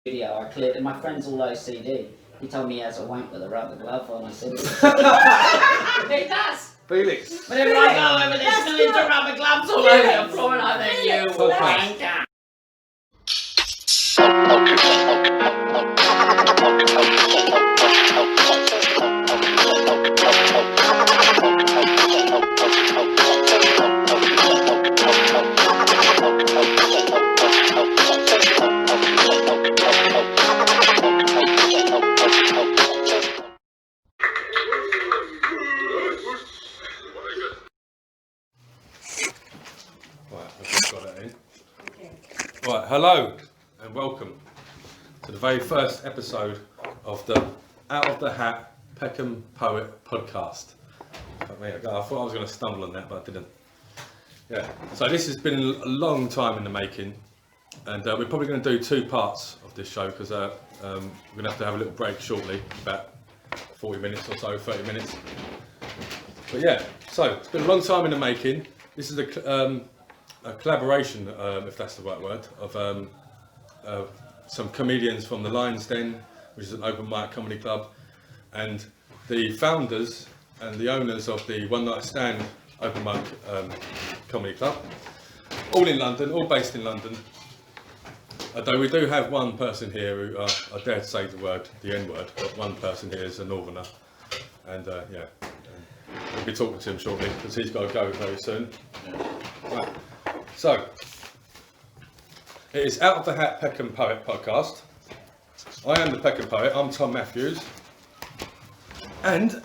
video, I cleared it. My friend's all OCD. He told me he has a wank with a rubber glove on. I said, he does. Felix. Whenever I go over, there's millions of rubber gloves all over the floor, and I think you wanker. Right, hello and welcome to the very first episode of the Out of the Hat Peckham Poet podcast. I thought I was going to stumble on that, but I didn't. Yeah, so this has been a long time in the making, and we're probably going to do two parts of this show because we're going to have a little break shortly, about 40 minutes or so, 30 minutes. But yeah, so it's been a long time in the making. This is a collaboration, if that's the right word, of some comedians from the Lion's Den, which is an open mic comedy club, and the founders and the owners of the One Night Stand open mic comedy club, all in London, all based in London. Although we do have one person here who, I dare to say the N-word, but one person here is a northerner, and yeah, we'll be talking to him shortly because he's got to go very soon. Right. So, it is Out of the Hat Peckham Poet podcast. I am the Peckham Poet, I'm Tom Matthews. And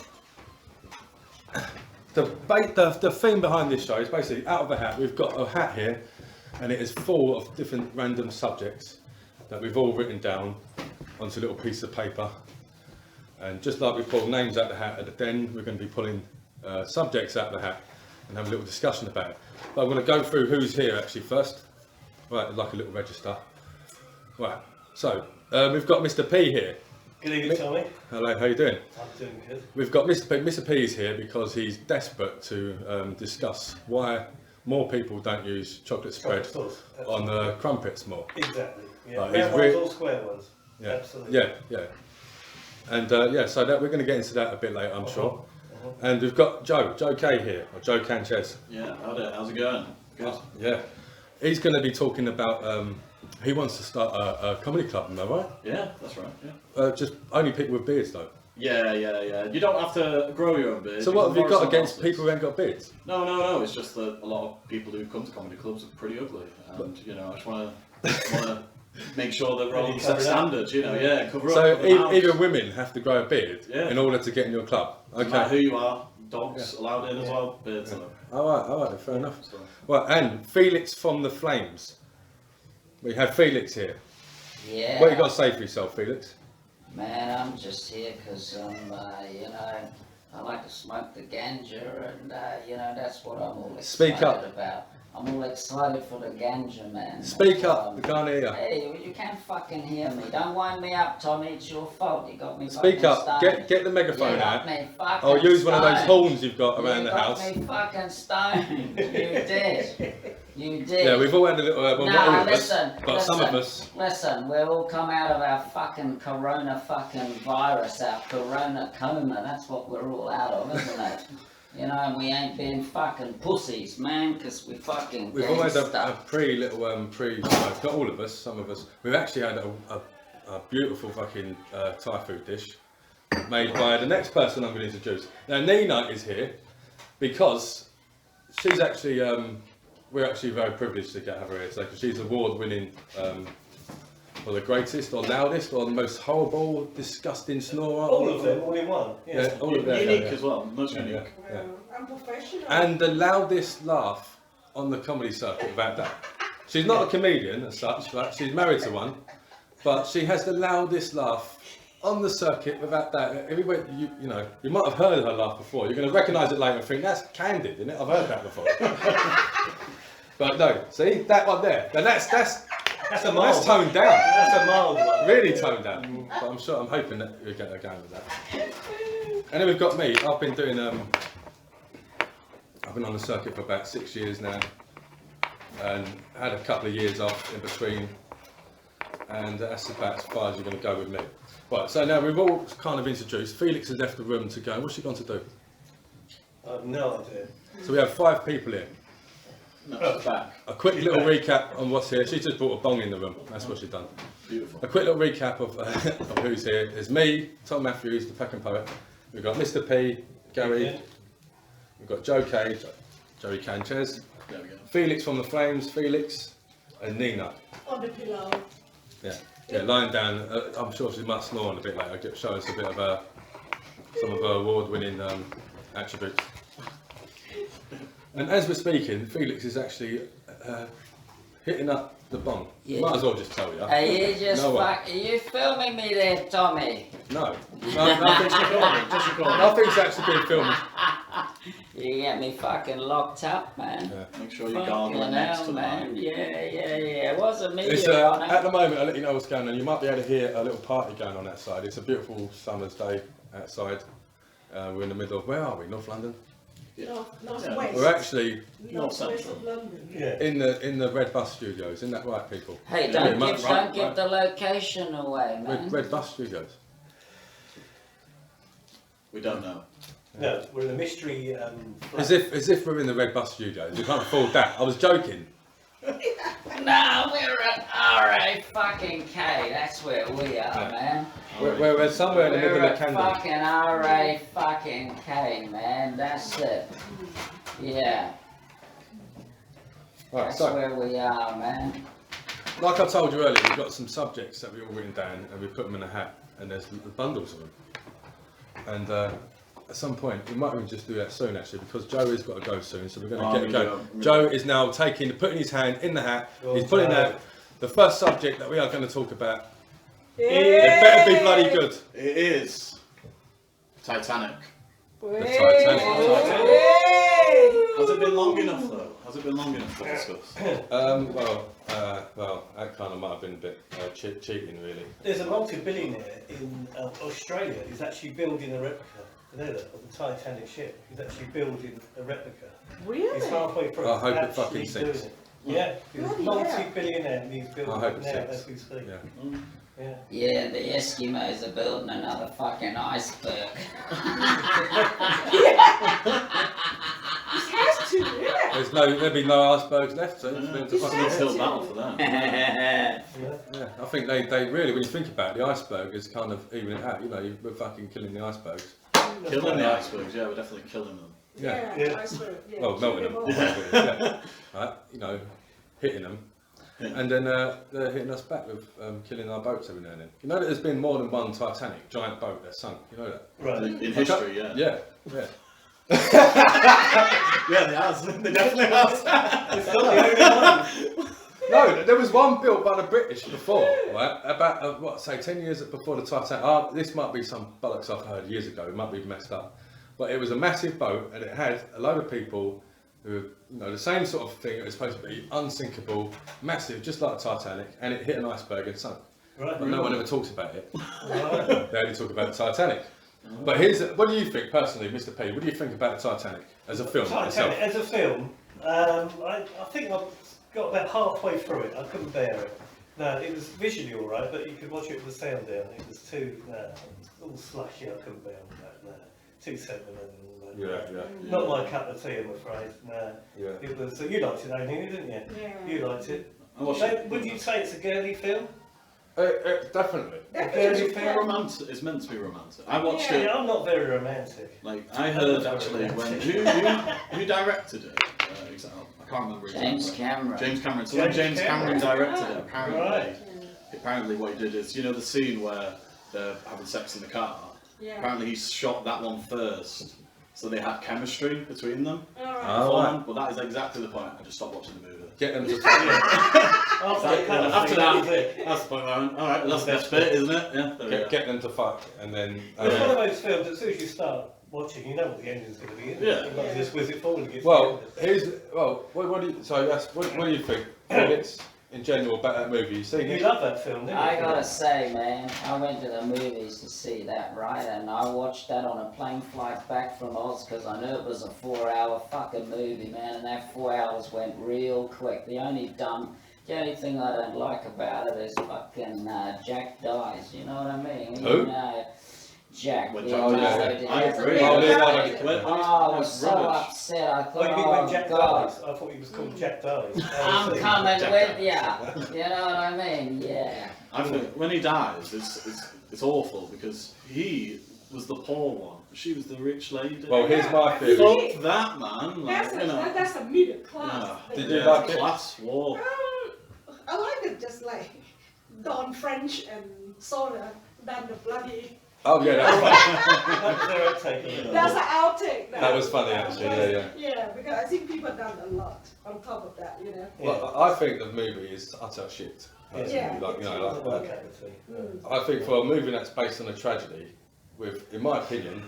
the theme behind this show is basically out of the hat. We've got a hat here and it is full of different random subjects that we've all written down onto a little piece of paper. And just like we pull names out of the hat at the den, we're going to be pulling subjects out of the hat and have a little discussion about it. But I'm going to go through who's here actually first. Right, like a little register. Right, so we've got Mr. P here. Good evening, Tommy. Hello, how you doing? I'm doing good. We've got Mr. P. Mr. P is here because he's desperate to discuss why more people don't use chocolate spread on the crumpets more. Exactly. Yeah. Like, Round ones or square ones. Yeah. Absolutely. Yeah. And yeah, so that we're going to get into that a bit later, I'm sure. And we've got Joe K here, or Joey Kanczes. Yeah, how's it going? Good. Yeah. He's going to be talking about, he wants to start a comedy club, am I right? Yeah, that's right, yeah. Just only people with beards though. Yeah. You don't have to grow your own beard. So what have you got against people who ain't got beards? No, it's just that a lot of people who come to comedy clubs are pretty ugly. And, I just want to make sure that we're all set standards, cover so up. So even women have to grow a beard in order to get in your club? Okay. No matter who you are, dogs allowed in as well, beards allowed. Alright, fair enough. Well, and Felix from the Flames. We have Felix here. Yeah. What you got to say for yourself, Felix? Man, I'm just here because, I like to smoke the ganja and, that's what I'm all excited about. I'm all excited for the ganja, man. Speak up, we can't hear you. Hey, you can't fucking hear me. Don't wind me up, Tommy. It's your fault. You got me Speak fucking up. stoned. Get the megaphone out. Or use one of those horns you've got around the house. You got me fucking stoned. You did. Yeah, we've all had a little. Well, not all of listen, us, but some of us. Listen, we've all come out of our fucking corona fucking virus, our corona coma. That's what we're all out of, isn't it? And we ain't been fucking pussies, man, because we fucking. We've all had a not all of us, some of us. We've actually had a beautiful fucking Thai food dish made by the next person I'm going to introduce. Now, Nina is here because she's actually. We're actually very privileged to have her here, so she's award-winning, or the greatest, or loudest, or the most horrible, disgusting snorer. All of them, all in one. Yeah, all of them. Unique as well, most unique. Yeah. I'm professional. And the loudest laugh on the comedy circuit, without that. She's not a comedian as such, right? She's married to one, but she has the loudest laugh on the circuit without that. Everywhere, you might have heard her laugh before. You're going to recognise it later and think, that's Candid, isn't it? I've heard that before. But no, see, that one there. Now that's toned down. That's a mild one. Really toned down. But I'm hoping that you're going to go with that. And then we've got me. I've been doing, I've been on the circuit for about 6 years now, and had a couple of years off in between. and that's about as far as you're going to go with me. Right, so now we've all kind of introduced. Felix has left the room to go. What's she gone to do? I have no idea. So we have 5 people here. No, she's back. A quick little recap on what's here. She's just brought a bong in the room. That's what she's done. Beautiful. A quick little recap of who's here. There's me, Tom Matthews, the Peckham Poet. We've got Mr. P, Gary. Yeah. We've got Joe K, Joey Kanczes. There we go. Felix from the Flames, Felix, and Nina. On the pillow. Yeah, lying down. I'm sure she might snore on a bit later. Show us a bit of some of her award-winning attributes. And as we're speaking, Felix is actually hitting up the bong. Yeah. Might as well just tell you. Are you just No way. are you filming me there, Tommy? No, Nothing's recording, just recording. nothing's actually been filmed. You get me fucking locked up, man. Yeah. Make sure you gargle it next to man. mine. Yeah. It wasn't me, It's, Your at Honour. the moment, I'll let you know what's going on. You might be able to hear a little party going on outside. It's a beautiful summer's day outside. We're in the middle of, where are we? North London? North Yeah. west. We're actually North west Central. of London. Yeah. in the Red Bus Studios. Isn't that right, people? Hey, Yeah, don't give right. the location away, man. Red Bus Studios. We don't know. No, we're in a mystery. As if we're in the Red Bus Studios. You can't afford that. I was joking. No, we're at RA fucking K. That's where we are, man. We're somewhere in the middle We're of at Camden. fucking RA fucking K, man. That's it. Yeah, Right, that's so, where we are, man. like I told you earlier, we've got some subjects that we've all written down and we put them in a hat, and there's bundles of them. And at some point, we might even just do that soon, actually, because Joe has got to go soon, so we're going to get going. Joe is now putting his hand in the hat. He's pulling out the first subject that we are going to talk about. It better be bloody good. It is Titanic. The Titanic. Has it been long enough though? Has it been long enough to discuss? Well, that kind of might have been a bit cheating, really. There's a multi-billionaire in Australia who's actually building a replica. You know that, of the Titanic ship. He's actually building a replica. Really? He's halfway through. I hope it actually fucking sinks. doing it. Yeah, he's a Bloody hell. multi-billionaire and he's building I hope it it now sinks. as we speak. Yeah. Yeah. Yeah, the Eskimos are building another fucking iceberg. It has to, yeah. There'll be no icebergs left, so it's been It's fucking- an uphill battle for them. Yeah. yeah, I think they really, when you think about it, the iceberg is kind of even it out. You know, we're fucking killing the icebergs. Killing the icebergs, yeah, we're definitely killing them. Yeah. Yeah. I swear, yeah. Well, melting them. Yeah. Right, you know, hitting them. Yeah. And then they're hitting us back with killing our boats every now and then. You know that there's been more than one Titanic giant boat that's sunk. You know that? Right. In history, yeah. Yeah. Yeah, they has. They definitely has. It's not the only one. No, there was one built by the British before, right? About say 10 years before the Titanic. This might be some bollocks I've heard years ago. It might be messed up, but it was a massive boat and it had a load of people who, you know, the same sort of thing. It was supposed to be unsinkable, massive, just like the Titanic, and it hit an iceberg and sunk. Right. But no one ever talks about it. Right. They only talk about the Titanic. But what do you think personally, Mr. P? What do you think about the Titanic as a film itself? Titanic, as a film, I think I've got about halfway through it. I couldn't bear it. No, it was visually all right, but you could watch it with the sound down. It was too all slashy. I couldn't bear that. No, too sentimental. Yeah. Not my cup of tea, I'm afraid. No. Yeah. It was. You liked it, Amy, didn't you? Yeah. You liked it. I watched So, it. would you say it's a girly film? Definitely. A girly It's film? romantic. It's meant to be romantic. I watched Yeah, it. I'm not very romantic. Like I heard actually when who directed it? I can't remember. James exactly. Cameron. James Cameron. So when James James Cameron Cameron. directed it, apparently, Right. apparently what he did is, you know, the scene where they're having sex in the car. Yeah. Apparently he shot that one first, so they had chemistry between them. Alright. Oh, But that is exactly the point. I just stopped watching the movie. Get them to After that, that's the point, Aaron. All right, that's the best bit, isn't it? Yeah. There we go. get them to fuck, and then It's one of those films that as soon as you start watching, you know what the ending's going to be. Isn't it? Yeah. You might just whiz it forward and get to well, the end. what do you? So what do you think, Felix, in general about that movie? You seen You it? love that film, didn't you? I gotta say, man, I went to the movies to see that, right? And I watched that on a plane flight back from Oz because I knew it was a 4-hour fucking movie, man. And that 4 hours went real quick. The only dumb The only thing I don't like about it is fucking Jack dies, you know what I mean? Who? You know, Jack. When Leonardo Jack DiCaprio. I agree. Oh, Leonardo When- DiCaprio. when he's- I was that's so rubbish. upset. I Oh, thought, you mean when Jack God, dies? I thought he was called Jack Dies. I'm coming Jack with dies. ya. You know what I mean? Yeah. I think when he dies, it's awful because he was the poor one. She was the rich lady. Well, here's my Yeah. theory. Fuck that, man. Like, That's you know. that's a middle class. Yeah. Did you Yeah, like it? class war? I like it just like Don French and Soda than the bloody. Oh yeah, that was funny. That was their outtake, isn't it? That's an outtake. That was funny, actually, yeah. Yeah, because I think people done a lot on top of that, you know. Well, I think the movie is utter shit. personally. Yeah. Like, you know, It's like, my cup of tea. Mm. I think for a movie that's based on a tragedy, with, in my opinion,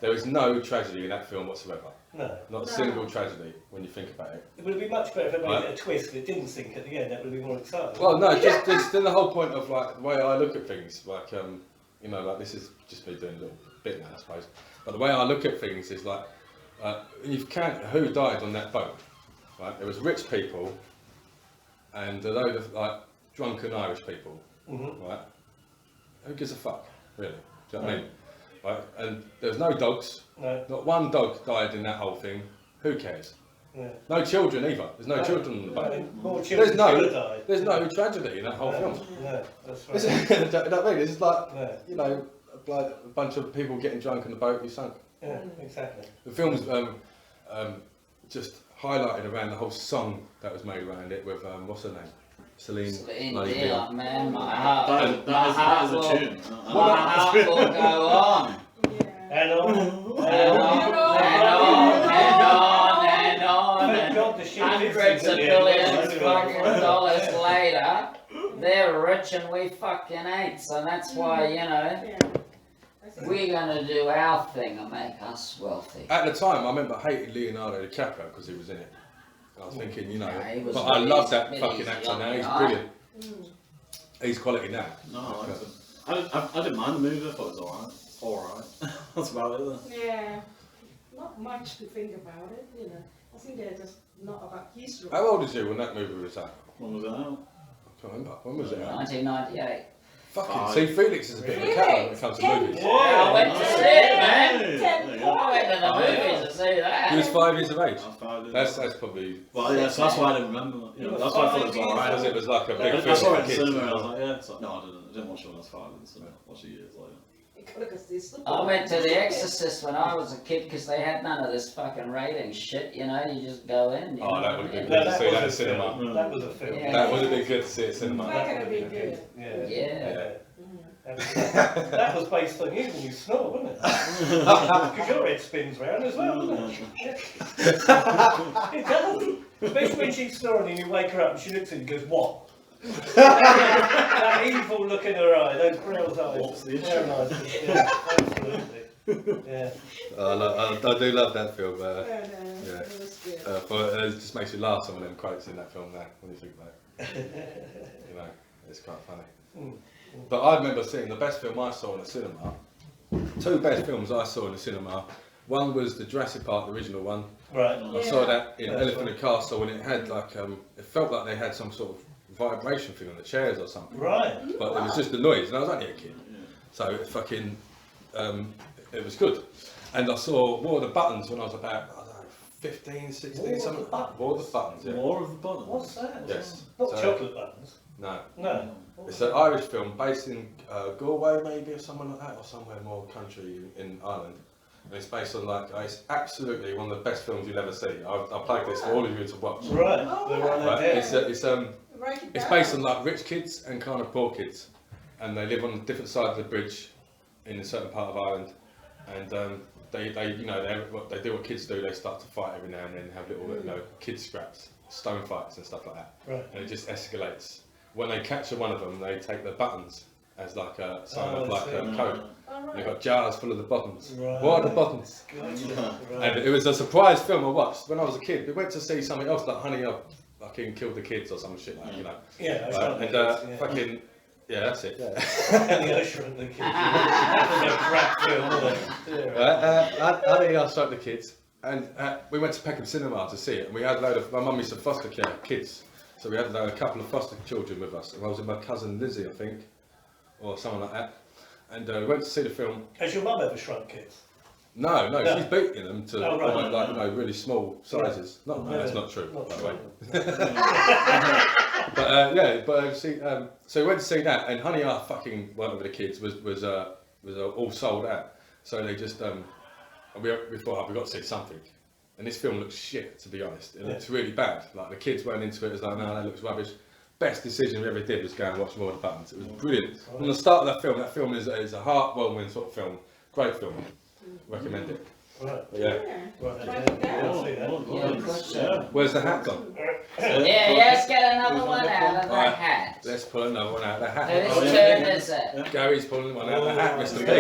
there is no tragedy in that film whatsoever. No. Not a No. single tragedy when you think about it. It would be much better if it made Right. it a twist that didn't sink at the end. That would be more exciting. Well, no, just the whole point of like the way I look at things, like you know, like this is just me doing a little bit now, I suppose. But the way I look at things is like, you can't. Who died on that boat? Right, there was rich people, and a load of like drunken Irish people. Mm-hmm. Right, who gives a fuck, really? Do you know what I mean? Right, and there's no dogs. No. Not one dog died in that whole thing. Who cares? Yeah. No children either. There's no children on the boat. No, more There's children no, should have died. there's no tragedy in that whole No, film. No, that's Is right. it- do you know what I mean? It's just like, No. you know, like a bunch of people getting drunk on the boat you sunk. Yeah, exactly. The film's just highlighted around the whole song that was made around it with, what's her name? Celine Celine bloody Dion, man, my That heart, is, my that heart is a will, tune. my heart will go on. Yeah. And on. And on, and on, and on, and on, Thank and God the ship hundreds did of sink at the end. billions fucking dollars later, they're rich and we fucking ain't, so that's why, you know, Yeah. I think- we're gonna do our thing and make us wealthy. At the time, I remember hating Leonardo DiCaprio because he was in it. I was thinking, you know, Yeah, he was but I really- love that really fucking actor young now. He's guy. brilliant. Mm. He's quality now. No, I liked it. I didn't mind the movie. I thought it was alright. That's about it. Then. Yeah. Not much to think about it, you know. I think they're just not about history. How old is you when that movie was out? When was it out? I can't remember. When was it out? 1998. Fucking see, Felix is a bit of a cat when it comes to Felix, movies. Yeah, I went to see it, man. There you go. I went to the movies to see He that. was 5 years of age. I was 5 years That's old. probably Well, yeah, so that's why I didn't remember. You know, that's why I thought it was alright. because it was like a big I film saw for it in kids. cinema and I was like, yeah. It's like, no, I didn't watch it when I was 5 in the cinema. I watched it years later. I went to The Exorcist when I was a kid because they had none of this fucking rating shit, you know, you just go in. You Oh, know? that would have been No, good to see that in was a cinema. film. That was a film. Yeah. That would have been good to see it in cinema. That could have been good. Yeah. Yeah. That was based on you when you snore, wasn't it? Because your head spins round as well, doesn't it? It does. Especially when she's snoring and you wake her up and she looks at you and goes, what? That evil look in her eye, those Brill's eyes. What's the issue? They're nice. Yeah, absolutely. Yeah. I do love that film. Yeah. Yeah. It was good. It just makes you laugh, some of them quotes in that film now, when you think about it. You know, it's quite funny. But I remember seeing the best film I saw in the cinema. Two best films I saw in the cinema. One was the Jurassic Park, the original one. Right. I saw that in That's Elephant right. and Castle, and it had like, it felt like they had some sort of vibration thing on the chairs or something. Right. But it was just the noise, and I was only a kid. So it fucking, it was good. And I saw War of the Buttons when I was about, I don't know, 15, 16, War of something. the Buttons? War of the Buttons, yeah. War of the Buttons. What's that? Yes. Not So- chocolate buttons. No. No. It's an Irish film based in Galway maybe or somewhere like that, or somewhere more country in Ireland. And it's based on like, it's absolutely one of the best films you'll ever see. I played this for all of you to watch. Right. Oh, They're on Right? there. Write it It's down. based on like rich kids and kind of poor kids, and they live on different sides of the bridge in a certain part of Ireland, and they you know they do what kids do. They start to fight every now and then, have little you know kid scraps, stone fights and stuff like that, Right. and it just escalates. When they capture one of them, they take the buttons as like a sign of I like see. a code. All And they've right. got jars full of the buttons. Right. What are the buttons? Gotcha. And Right. it was a surprise film I watched when I was a kid. We went to see something else like Honey, I fucking killed the kids or some shit like you know. Yeah, I Right, saw and fucking, yeah, that's it. Yeah. And the Usher and the kids. That was a crap film, wasn't it? Yeah. Honey, I shot the kids, and we went to Peckham Cinema to see it. And we had a load of my mum used to foster care kids, So we had a couple of foster children with us, and I was with my cousin Lizzie, I think, or someone like that. And we went to see the film. Has your mum ever shrunk kids? No, she's beating them to really small sizes. Yeah. No, that's not true, Not by the true. way. So we went to see that, and Honey I fucking went with the kids was all sold out. So they just we thought we got to see something, and this film looks shit, to be honest. It looks really bad. Like the kids went into it as like, no, that looks rubbish. Best decision we ever did was go and watch More of the Buttons. It was brilliant. From the start of that film is a heartwarming sort of film. Great film. Recommend it. Right. Yeah. Where's the hat gone? Yeah, let's get another one out of the Right. hat. Let's pull another one out of the hat. Whose turn is it? Gary's pulling one out of the hat, Mr. To P.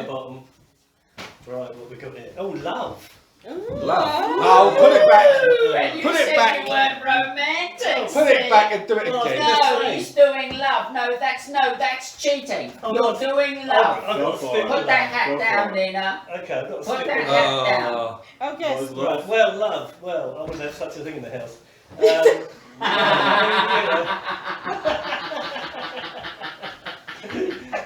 the bottom. Right, what we got here? Oh, love. Love. Oh, put it back. You Put said it back. you weren't romantic. Put it back and do it Oh, again. No, he's doing love. No, that's cheating. Oh, You're no. doing love. I've got to stick Put with that hat Go for down, it. Nina. Okay, I've got to Put stick that with hat down. Okay. Right, well, love. Well, I wouldn't have such a thing in the house.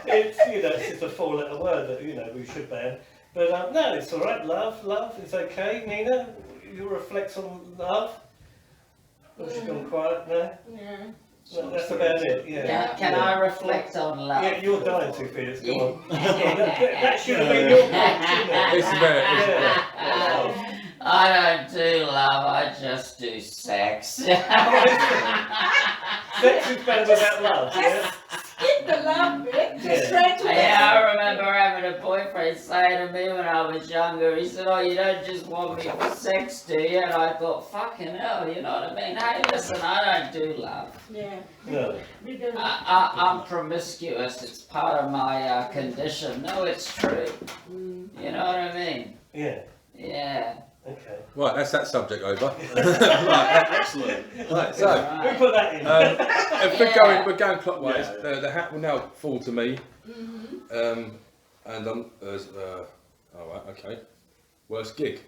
It's it's just a four-letter word that we should ban. But no, it's all right. Love, it's okay. Nina, you reflect on love. Oh, she's gone quiet. No, Yeah. that's about it. Yeah. Can I reflect on love? Yeah, you're dying to, Felix. Go on. that should have been your point, shouldn't it? It's very. Yeah. I don't do love, I just do sex. Sex is better without love. Yeah. Skip the love bit. Just Yeah. straight to Yeah, I remember having a boyfriend say to me when I was younger, he said, oh, you don't just want me for sex, do you? And I thought, fucking hell, you know what I mean? Hey, listen, I don't do love. Yeah. No. We don't. I'm promiscuous, it's part of my condition. No, it's true. You know what I mean? Yeah. Yeah. Okay. Right, that's that subject over. Right, excellent. Right, so Who Right. put that in? if we're going clockwise. Yeah. The hat will now fall to me. And there's all right, okay. Worst gig.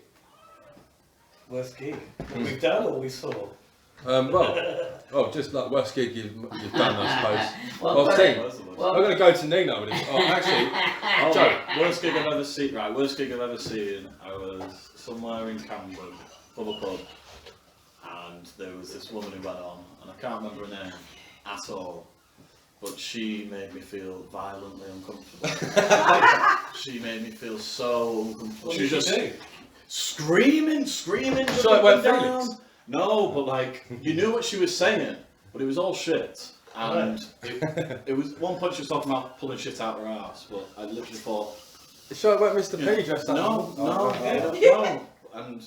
Worst gig. What we've done or we saw? Just like worst gig you've done, I suppose. Well, Well, but- Steve, That's the worst. I'm going to go to Nina with this. Oh, actually, Oh, Joe. worst gig I've ever seen. Right, worst gig I've ever seen. I was somewhere in Camden, pub, and there was this woman who went on, and I can't remember her name at all, but she made me feel violently uncomfortable. She made me feel so uncomfortable. What She was did just you do? screaming, just So it up went and Felix? down. No, but like you knew what she was saying, but it was all shit. And it was one point she was talking about pulling shit out her ass, but I literally thought, Sure, it won't Mr. P dressed up. no, and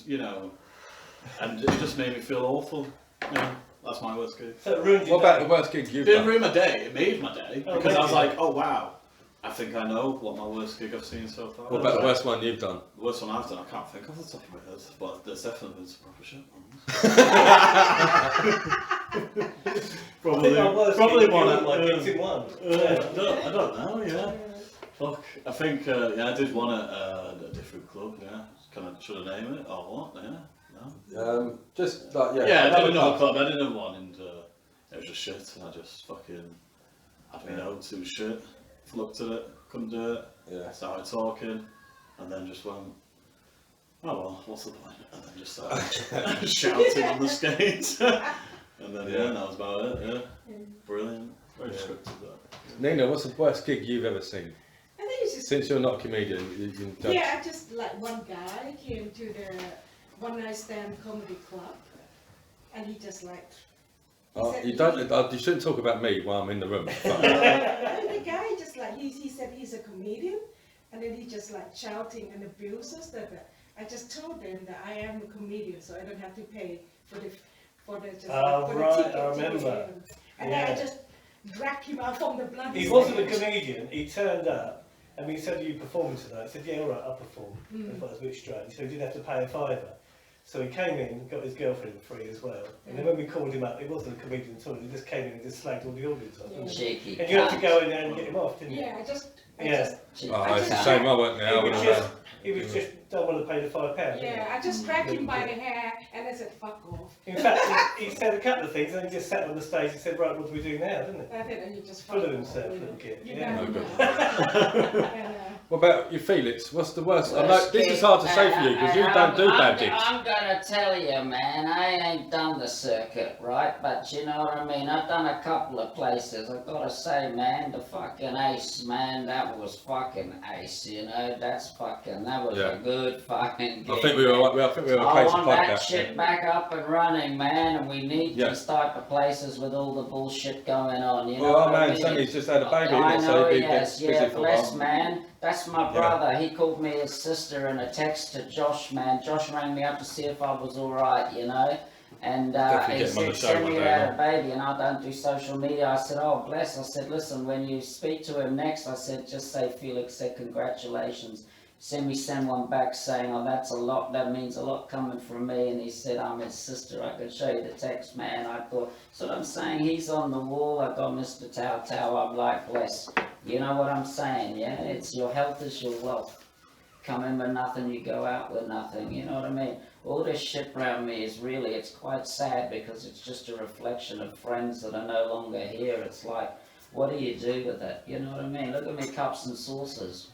and it just made me feel awful. Yeah, that's my worst gig. So it ruined your What about day. the worst gig you've Didn't done? ruin my day. It made my day Oh, because I was maybe. like, oh wow, I think I know what my worst gig I've seen so far. What about the worst one you've done? The worst one I've done, I can't think of the top of my head, but there's definitely been some proper shit ones. I think our worst probably gig one. was like gigs in one. I don't know. Yeah. Fuck. I think I did one at a different club. Yeah. Should I name it or what? Yeah. No. Just like Yeah, I did another club. I did another one, and it was just shit. And I just fucking had my notes. It was shit. Looked at it, couldn't do it. Yeah. Started talking, and then just went, oh well, what's the point? And then just started shouting on the skates. And then that was about it. Yeah. Brilliant. Very scripted that. Nina, what's the worst gig you've ever seen? I think it's just. Since you're not a comedian, you can judge. Yeah, I just like one guy came to the one night stand comedy club, and he just like. You shouldn't talk about me while I'm in the room. But, And the guy just like he said he's a comedian, and then he just like shouting and abuse us. That I just told them that I am a comedian, so I don't have to pay for the Right, ticket. I remember. And then I just dragged him out from the bloody. He wasn't a stage. comedian. He turned up and we said, "Are you performing tonight?" I said, "Yeah, all right, I'll perform." I thought it was a bit strange. So he didn't have to pay a £5. So he came in, got his girlfriend free as well. And then when we called him up, he wasn't a comedian at all. He just came in and just slagged all the audience off. didn't he? Cheeky. And you had to cunt. go in there and get him off, didn't you? Yeah, I just, Cheeky Oh, it's a cunt. shame I weren't there. I He would was have. just, he was just don't want to pay the £5. didn't he? yeah, I just grabbed him by the hair and I said, fuck off. In fact, he said a couple of things and then he just sat on the stage and said, right, what do we do now, didn't he? That's it, and he just Full of fuck himself, off, little kid. You Yeah. know, No good. and, What about you, Felix? What's the worst? I know this is hard to say for you because you don't do bad gigs. I'm gonna tell you, man, I ain't done the circuit, right? But you know what I mean? I've done a couple of places. I've gotta say, man, the fucking Ace, man, that was fucking Ace, you know? That was Yeah. a good fucking gig. I think we were. I think we were a I place to want plug that that. shit back up and running, man, and we need Yeah. these type of places with all the bullshit going on, you know Well, what our I man mean? Sonny's just had a baby, I isn't it? know So he he gets has, busy yeah, for a bless while. man. That's my Yeah. brother. He called me his sister in a text to Josh, man. Josh rang me up to see if I was alright, you know. And Definitely he get him on the said, show send one me day, that a baby, and I don't do social media. I said, oh, bless. I said, listen, when you speak to him next, I said, just say Felix said congratulations. Send one back saying, oh, that's a lot, that means a lot coming from me. And he said, I'm his sister, I can show you the text, man. I thought, so what I'm saying, he's on the wall, I got Mr. Tao, I'm like, bless. You know what I'm saying, yeah? It's your health is your wealth. Come in with nothing, you go out with nothing, you know what I mean? All this shit around me is really, it's quite sad because it's just a reflection of friends that are no longer here. It's like, what do you do with it? You know what I mean? Look at me cups and saucers.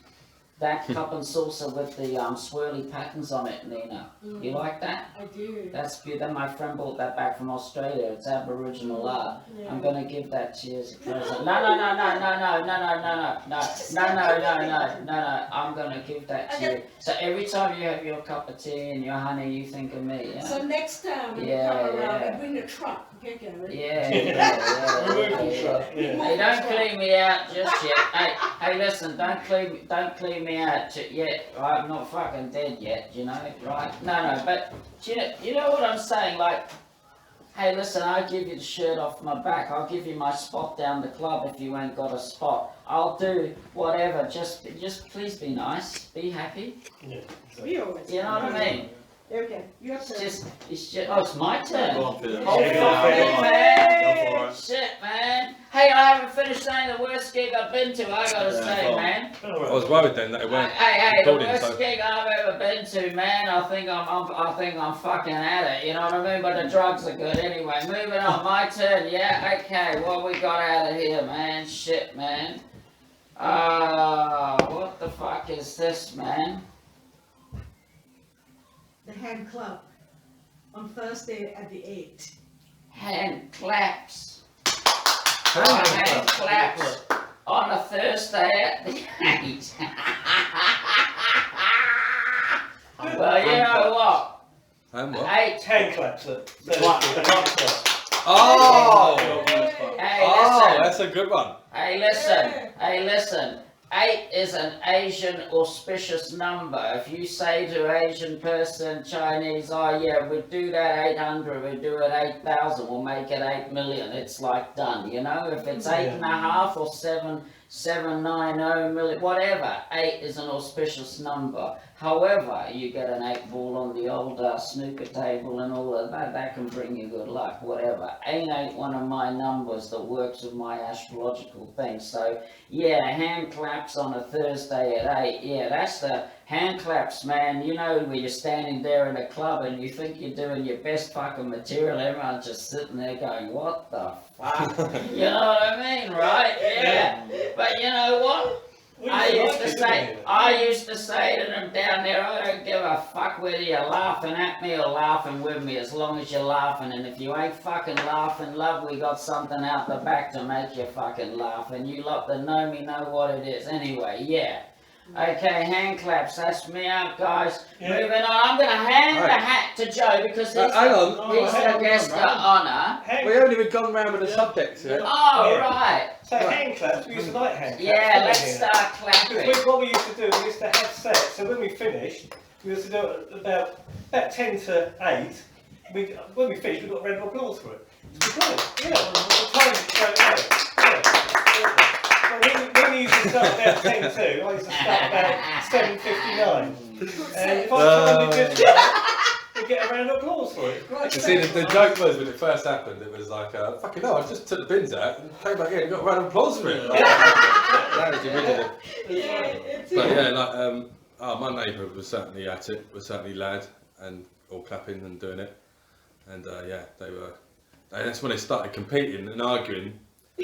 That cup and saucer with the swirly patterns on it, Nina. You like that? I do. That's good. Then my friend brought that back from Australia. It's Aboriginal art. Yeah. I'm gonna give that to you as a present. No. I'm gonna give that to you. So every time you have your cup of tea and your honey, you think of me. Yeah. So next time when Yeah, you come around, yeah. I bring the truck, okay, Gary? Yeah. Removal truck, yeah. Hey, don't clean me out just yet. Hey, listen, don't clean me out yet. I'm not fucking dead yet, you know, right? No, but you know what I'm saying? Like, hey, listen, I'll give you the shirt off my back. I'll give you my spot down the club if you ain't got a spot. I'll do whatever. Just please be nice, be happy. Yeah, We always. You know what I mean? Okay, your turn. It's just. Oh, it's my turn. Go on, Felix. Oh, Yeah, fuck me, yeah. man. Go for it. Shit, man. Hey, I haven't finished saying the worst gig I've been to. I gotta Yeah, say, go on. man. all I right. was worried then that it weren't Hey, the recording, worst so gig I've ever been to, man. I think I'm fucking at it. You know what I mean? But the drugs are good anyway. Moving on, my turn. Yeah, okay. What we got out of here, man? Shit, man. What the fuck is this, man? The hand club on Thursday at the 8. Hand claps. Hand claps on a Thursday at the 8. Well, you know what? and what? 8. Hand claps at Clap. Oh, Hey, oh, listen. that's a good one. Hey, listen. 8 is an Asian auspicious number. If you say to Asian person, Chinese, oh yeah, we'd do that 800, we'd do it 8,000, we'll make it 8 million. It's like done, you know? If it's 8.5 or 790 million, whatever, 8 is an auspicious number. However, you get an 8 ball on the old snooker table and all of that, that can bring you good luck, whatever. Ain't one of my numbers that works with my astrological thing. So, yeah, hand claps on a Thursday at 8. Yeah, that's the hand claps, man. You know, where you're standing there in a club and you think you're doing your best fucking material, everyone's just sitting there going, what the fuck? You know what I mean, right? Yeah. But you know what? I used to say to them down there, I don't give a fuck whether you're laughing at me or laughing with me, as long as you're laughing. And if you ain't fucking laughing, love, we got something out the back to make you fucking laugh. And you lot that know me know what it is. Anyway, yeah. Okay, hand claps, that's me out, guys. Yeah. Moving on, I'm going to hand Right. the hat to Joe because he's Hang on. he's hang the on, guest of honour. We haven't even gone round with the subjects yet. Oh, Yeah. right. So hand claps, we used to like hand claps. Yeah, didn't we, let's here? start Because clapping. what we used to do, we used to have sets. So when we finished, we used to do it about 10 to 8. When we finished, we got a round of applause for it. It was great. Yeah, the time straight away. Yeah. But when we used to start about 10 to, I used to start about 7:59. And if I you get a round of applause for it. It's great. You see, the joke was when it first happened, it was like, fucking hell, I just took the bins out and came back in and got a round of applause for it. That was original. But yeah, like, my neighbour was certainly at it, was certainly lad and all clapping and doing it. And yeah, that's when they started competing and arguing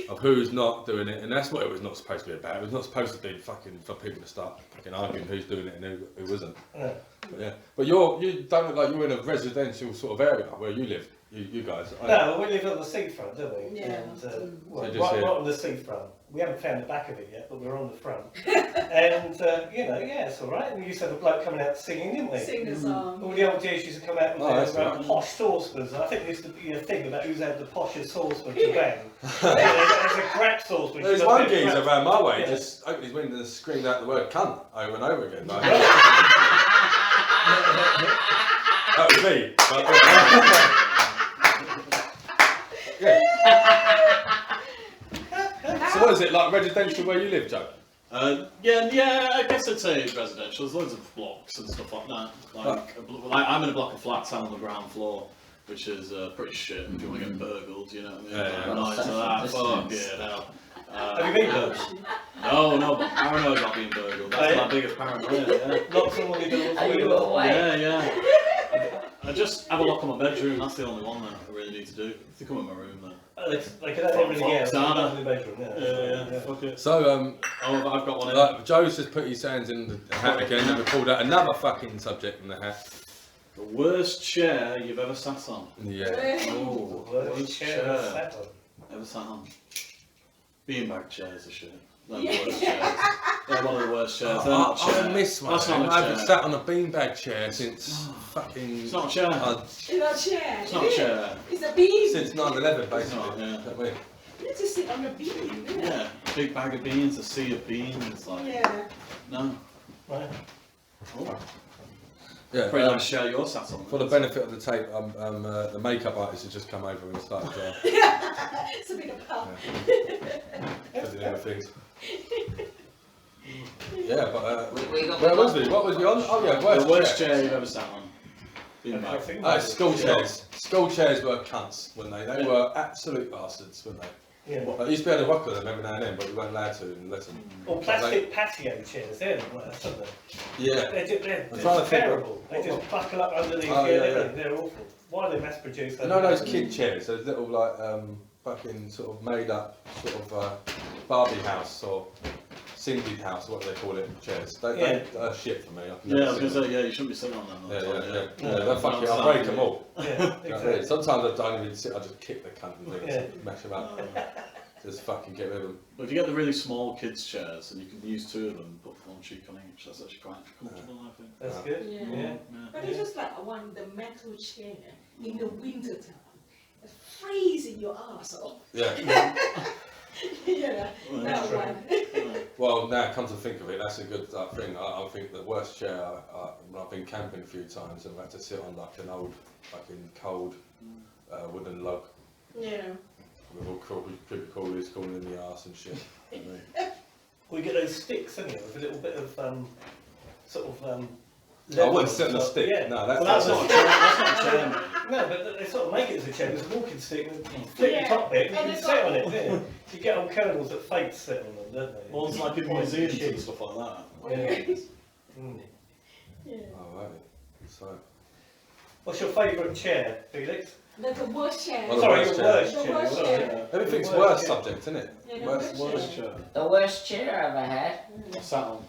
of who's not doing it, and that's what it was not supposed to be about. It was not supposed to be fucking for people to start fucking arguing who's doing it and who wasn't. Yeah. But yeah, but you don't look like you're in a residential sort of area where you live. You guys. No, we live on the seafront, don't we? Yeah. And, right on the seafront. We haven't found the back of it yet, but we're on the front. And you know, yeah, it's all right. And we used to have a bloke coming out singing, didn't we? Sing the song. All the old Jews used to come out with their right. posh saucepans. I think there used to be a thing about who's had the poshest saucepan to bang. There's a crap saucepan. There's one geezer around my way, just opened his window and screamed out the word cunt over and over again. Like, that was me. But, yeah. So what is it, like residential where you live, Joe? Yeah, I guess I'd say it's residential. There's loads of blocks and stuff like that. Like I'm in a block of flats. I'm on the ground floor, which is pretty shit if you want to get burgled. You know what I mean? Yeah. Nice to that. Fuck yeah, no. Have you been burgled? No, but paranoid about being burgled. That's my biggest paranoia. Yeah. Lock someone in the door. Are you away? Yeah. I just have a lock on my bedroom. That's the only one that I really need to do. If they come in my room, then. They can have everything else. Fox, In the bedroom. Yeah. Fuck it. So I've got one in. like, Joe's just put his hands in the hat again and we pulled out another fucking subject in the hat. The worst chair you've ever sat on. Yeah. Oh, Worst chair ever sat on. Beanbag chairs are shit. They're the worst chairs. They're one of the worst chairs. They're not a chair. I miss one. That's not a I haven't chair. sat on a beanbag chair since fucking. It's not a chair. It's not a chair. It's not a chair. It's a bean. Since 9/11, basically. It's not, yeah. That way. You need to sit on a bean. Yeah, a big bag of beans, a sea of beans. Like, Yeah. no. Right. Oh. Yeah. Pretty nice chair you're sat on. For the benefit of the tape, the makeup artist has just come over and started It's a bit of pop. putting in the things. Yeah, but We where was we? What was we on? Oh yeah, The worst chair you've ever sat on. Beanbag. School chairs. School chairs were cunts, weren't they? They were absolute bastards, weren't they? Yeah. I used to be able to rock with them every now and then, but we weren't allowed to and let them. Or plastic patio chairs, they're the worst, aren't they? Yeah. They're I'm trying to think terrible. what- They just buckle up underneath Oh, you, yeah. they're awful. Why are they mass produced? You know those kid chairs, those little like fucking sort of made up sort of Barbie house or Cindy house, what do they call it, chairs? They are shit for me. I've never Yeah, I was seen going to them. say, yeah, you shouldn't be sitting on them. Yeah, they're fucking, I'll break them all. Yeah, exactly. Sometimes I don't even sit, I just kick the cunt and things, Yeah. mash them up. Just fucking get rid of them. But if you get the really small kids' chairs and you can use two of them, put one cheek on each, that's actually quite comfortable, I think. That's good. Yeah. But it's just like the metal chair in the winter time. It's freezing your ass off. Yeah. Yeah, Well, that that's true. one. Well, now come to think of it, that's a good thing. I think the worst chair, when I've been camping a few times and I've had to sit on like an old fucking cold wooden log Yeah. with all creepy crawlies calling in the arse and shit. We get those sticks, don't you, with a little bit of sort of I wouldn't sit on a stuff. stick. Yeah. No, Well, that's not a chair, that's not a chair. No, but they sort of make it as a chair. There's a walking stick and flip the top bit and you And can it's sit got- on it, don't you? You get old colonels that fake sit on them, don't they? Well, it's like in museums and stuff like that. Yeah. Mm. Yeah. Oh, right. So, What's your favourite chair, Felix? The worst chair. Well, Sorry, worst your chair. worst The chair. worst sorry. chair. everything's The worst chair. subject, isn't it? Yeah, the Worst Worst chair. The worst chair I ever had. Sat on.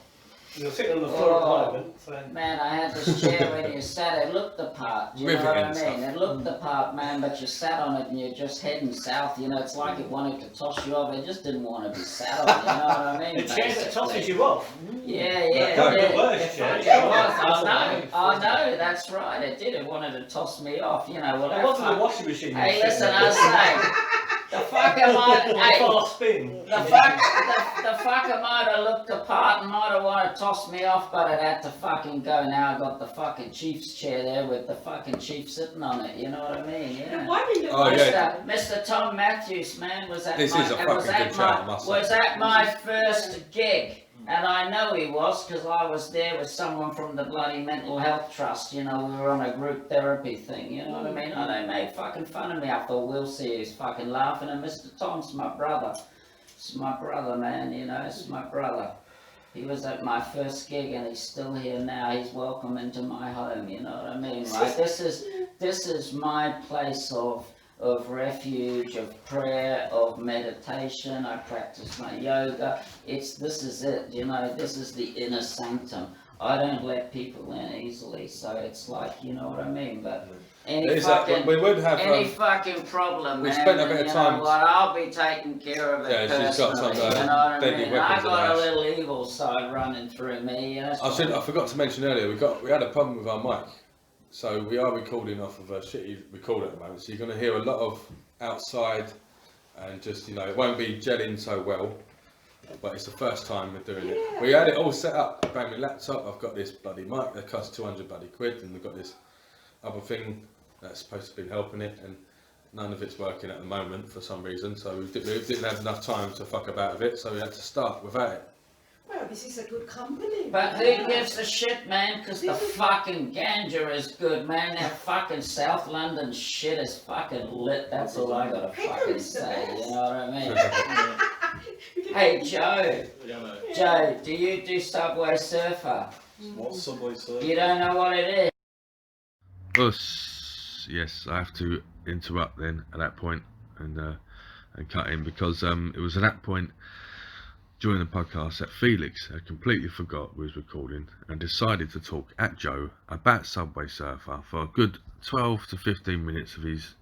You're sitting on the floor Oh. at the moment, so... Man, I had this chair when you sat, it looked the part, do you know what I Riveting mean? stuff. It looked the part, man, but you sat on it and you're just heading south, you know, it's like it wanted to toss you off, it just didn't want to be sat on, you know what I mean? The chair that basically. tosses you off. Yeah, yeah, That- it the did. worst chair. It was, I know, that's right, it did, it wanted to toss me off, you know, well, It that wasn't the fuck- washing machine. Hey, you were listen, sitting I on. say, the fucker might, Or the hey, fast spin. the fucker might have looked apart and might have wanted to toss me off, but it had to fucking go. Now I got the fucking chief's chair there with the fucking chief sitting on it, you know what I mean? The Yeah. one in the Oh, yeah. Mr. Tom Matthews, man, was at This my, is a it fucking was good at chat, I my, must say. was at my first gig, and And I know he was, because I was there with someone from the bloody mental health trust, you know, we were on a group therapy thing, you know what I mean? I know they made fucking fun of me. I thought Will see who's fucking laughing, and Mr. Tom's my brother. It's my brother, man, you know, it's my brother. He was at my first gig and he's still here now. He's welcome into my home, you know what I mean? Like, this is my place of refuge, of prayer, of meditation. I practice my yoga. This is it, you know, this is the inner sanctum. I don't let people in easily, so it's like, you know what I mean? But any fucking problem, we man, spent a bit of time. Know what, I'll be taking care of it personally, she's got some, you know what I deadly mean? weapons I got a in the little evil side running through me, you know. I forgot to mention earlier, we had a problem with our mic. So we are recording off of a shitty recorder at the moment, so you're going to hear a lot of outside and just, you know, it won't be gelling so well, but it's the first time we're doing it. We had it all set up, I brought my laptop, I've got this bloody mic that costs 200 bloody quid, and we've got this other thing that's supposed to be helping it, and none of it's working at the moment for some reason, so we didn't have enough time to fuck about with it, so we had to start without it. Well, this is a good company. But who gives a shit, man? Because the fucking ganja is good, man. That fucking South London shit is fucking lit. That's all I gotta fucking say. You know what I mean? Hey, Joe. Yeah, mate. Joe, do you do Subway Surfer? What's Subway Surfer? You don't know what it Us, yes, I have to interrupt then at that point and cut in because it was at that point during the podcast that Felix had completely forgot we was recording and decided to talk at Joe about Subway Surfer for a good 12 to 15 minutes of his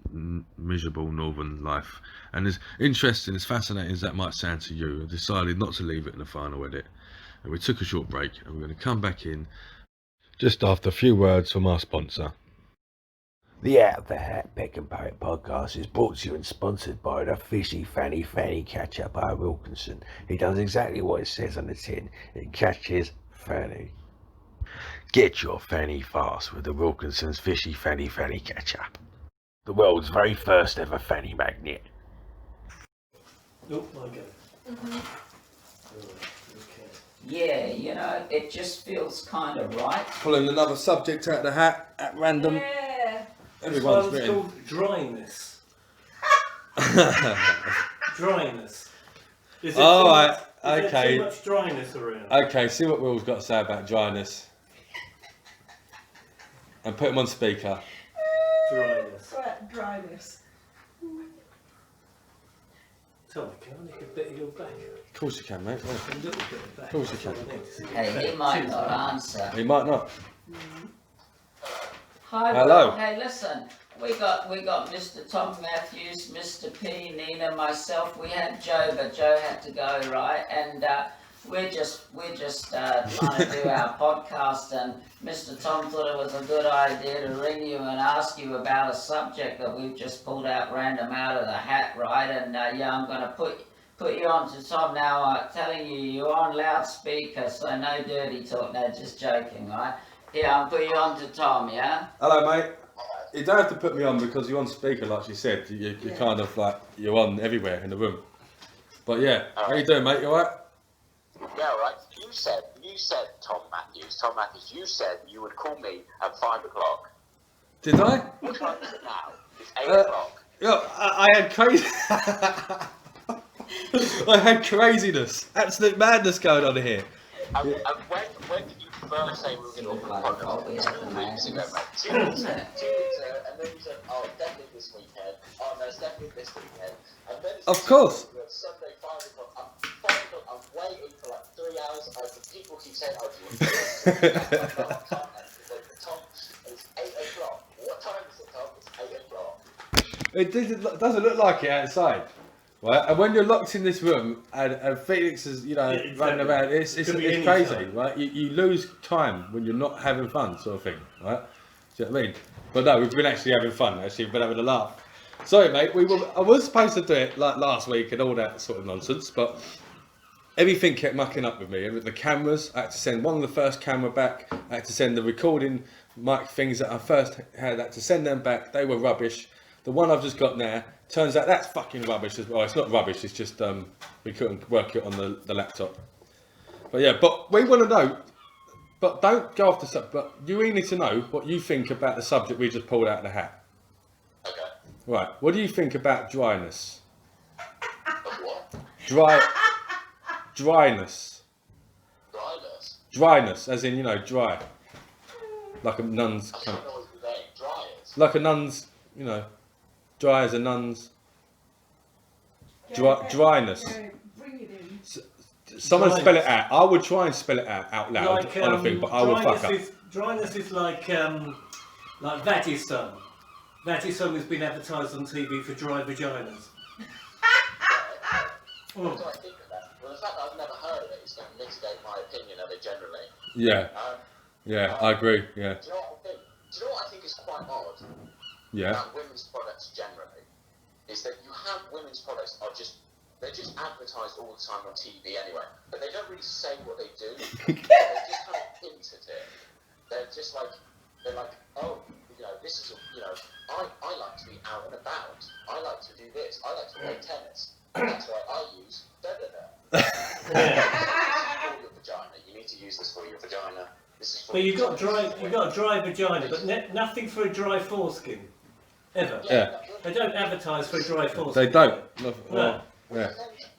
miserable northern life. And as interesting, as fascinating as that might sound to you, I decided not to leave it in the final edit. And we took a short break and we're going to come back in just after a few words from our sponsor. The Out of the Hat Peckham Poet podcast is brought to you and sponsored by the Fishy Fanny Catcher by Wilkinson. He does exactly what it says on the tin. It catches fanny. Get your fanny fast with the Wilkinson's Fishy Fanny Catcher. The world's very first ever fanny magnet. Oh, my God. Yeah, you know, it just feels kind of right. Pulling another subject out of the hat at random. Yeah. Everyone's It's written. called dryness. Dryness. Is there Oh, too right, much- is there okay. too much dryness around? Okay, see what Will's got to say about dryness. And put him on speaker. Dryness. Dryness. Tell me, can I nick a bit of your back? Of course you can, mate. Yeah. A little bit of back. Of course you can. That's all I need. Hey, he might not answer. He might not. Hi, Hello. Will. Hey, listen. We got Mr. Tom Matthews, Mr. P, Nina, myself. We had Joe, but Joe had to go, right? And we're just trying to do our podcast. And Mr. Tom thought it was a good idea to ring you and ask you about a subject that we've just pulled out random out of the hat, right? And yeah, I'm gonna put you on to Tom now. Telling you, you're on loudspeaker, so no dirty talk. No, just joking, right? Yeah, I'll put you on to Tom, yeah? Hello, mate. You don't have to put me on because you're on speaker, like she said. You're kind of like, you're on everywhere in the room. But yeah, how you doing, mate? You alright? Yeah, right. You said, Tom Matthews, you said you would call me at 5 o'clock. Did I? What time is it now? It's 8 o'clock. Yeah, I had crazy. I had craziness, absolute madness going on here. And when did you first say we were going to do a podcast? 2 weeks ago, mate. 2 weeks ago, and then you said, oh, definitely this weekend. Oh, no, it's definitely this weekend. And then it's Of course. Sunday, 5 o'clock. I'm waiting for like 3 hours. People keep saying, oh, do you want to do it? I can't actually wait for Tom. And it's 8 o'clock. What time is it, Tom? It's 8 o'clock. It doesn't look like it outside, right? And when you're locked in this room and Felix is, you know, exactly. running about, it's Could be any crazy, time. right? You lose time when you're not having fun, sort of thing, right? Do you know what I mean? But no, we've been actually having fun. Actually, we've been having a laugh. Sorry, mate. I was supposed to do it like last week and all that sort of nonsense, but everything kept mucking up with me. And with the cameras, I had to send one of the first camera back. I had to send the recording mic things that I first had. I had to send them back. They were rubbish. The one I've just got now, turns out that's fucking rubbish as well. It's not rubbish. It's just we couldn't work it on the laptop. But yeah, but we want to know. But don't go off the subject. But we need to know what you think about the subject we just pulled out of the hat. Okay. Right. What do you think about dryness? Of what? Dryness. Dryness. Dryness, as in dry. Like a nun's. I don't know what you're saying. Dryers. Like a nun's. Dry as a nun's. Dryness. Bring it in. Someone Dryness. spell it out. I would try and spell it out loud on a thing, but I will fuck up. Dryness is like Vagisun. Vagisun has been advertised on TV for dry vaginas. What do I think of that? Well, the fact that I've never heard of it is going to mitigate my opinion of it generally. Yeah. I agree. Yeah. Do you know what I think? Do you know what I think is quite odd Yeah. about women's products generally? Is that you have women's products they're just advertised all the time on TV anyway, but they don't really say what they do. They just kind of hint at it. They're like, oh, this is I like to be out and about. I like to do this. I like to play tennis. And that's why I use da-da-da. For your vagina. You need to use this for your vagina. This is for But you've got your a dry vagina, but nothing for a dry foreskin. Ever. Yeah. They don't advertise for a dry foreskin. They don't. No. Yeah.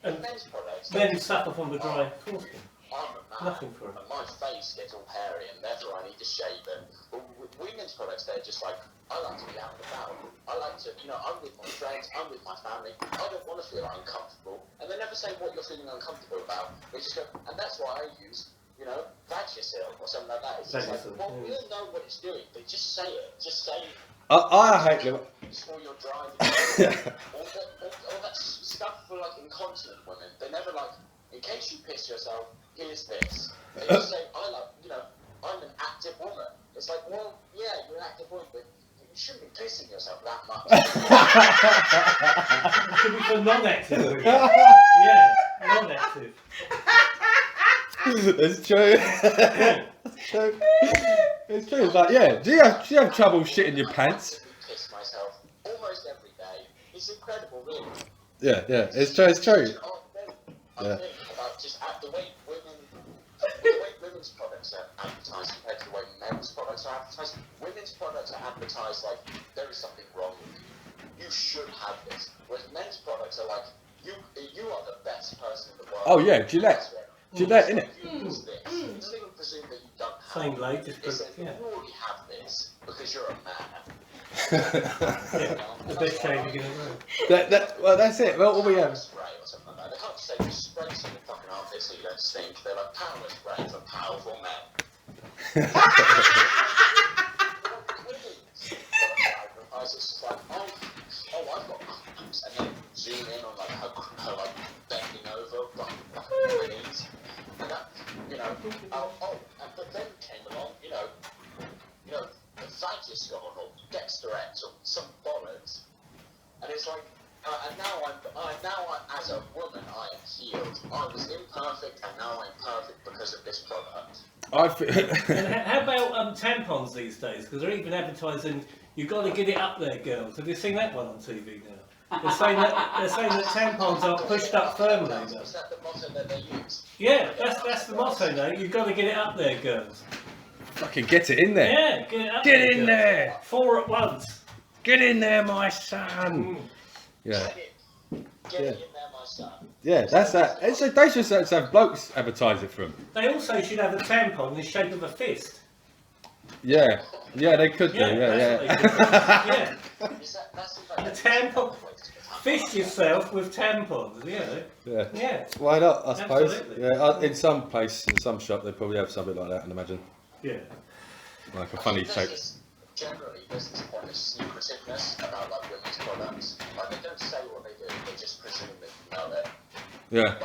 And men's products. Men suffer from the dry foreskin. I'm a man, Nothing for it. and my face gets all hairy, and therefore I need to shave it. But with women's products, they're just like, I like to be out and about. I like to, I'm with my friends, I'm with my family. I don't want to feel uncomfortable. And they never say what you're feeling uncomfortable about. They just go, and that's why I use, Vagisil or something like that. It's just like, well, we all know what it's doing, but just say it. Just say it. I hate them. It's for your driving. all that stuff for like incontinent women. They're never like, in case you piss yourself, here's this. They just say, I'm an active woman. It's like, well, yeah, you're an active woman, but you shouldn't be pissing yourself that much. It should be for non-active women. Yeah, non-active. It's true. It's true. It's true. It's like, yeah. Do you have trouble shitting your pants? I piss myself almost every day. It's incredible, really. Yeah. It's true. It's true. I Yeah. think about just the way women's products are advertised compared to the way men's products are advertised. Women's products are advertised like there is something wrong with you. You should have this. Whereas men's products are like you are the best person in the world. Oh yeah, Gillette, innit? Use this. It doesn't even presume that you don't have Same it. blade, just It says yeah. you already have this because you're a man. The best shaving in the room. Well, that's it. Well, all we have. Spray or something like that. They can't say just spray some in your fucking armpit so you don't stink. They're like power spray for powerful men. It's just like, I've got cramps, and then zoom in on like her like bending over, bucking her knees, and that, but then came along, the Vagisil or Dexterex or some bollocks, and it's like, and now I'm as a woman, I am healed. I was imperfect, and now I'm perfect because of this product. And how about tampons these days? Because they're even advertising, you've got to get it up there, girls. Have you seen that one on TV now? They're saying that tampons are pushed up firmly now. Is that the motto that they use? Yeah, that's the motto now. You've got to get it up there, girls. Fucking get it in there. Yeah, get it up Get there. in girls. there. 4 at once. Get in there, my son. Yeah. Get it in there, my son. Yeah, that's that. They should have blokes advertise it for them. They also should have a tampon in the shape of a fist. Yeah, they could do. Yeah. That's what they could do. Is that, that's A tampon. Fish yourself with tampons, Yeah. Yeah. Why not? I suppose. Absolutely. Yeah. In some place, in some shop, they probably have something like that. I'd imagine, Yeah. like a funny shape. Generally, there's this point of secretiveness about like women's products. Like they don't say what they do; they just presume that you know it. Yeah.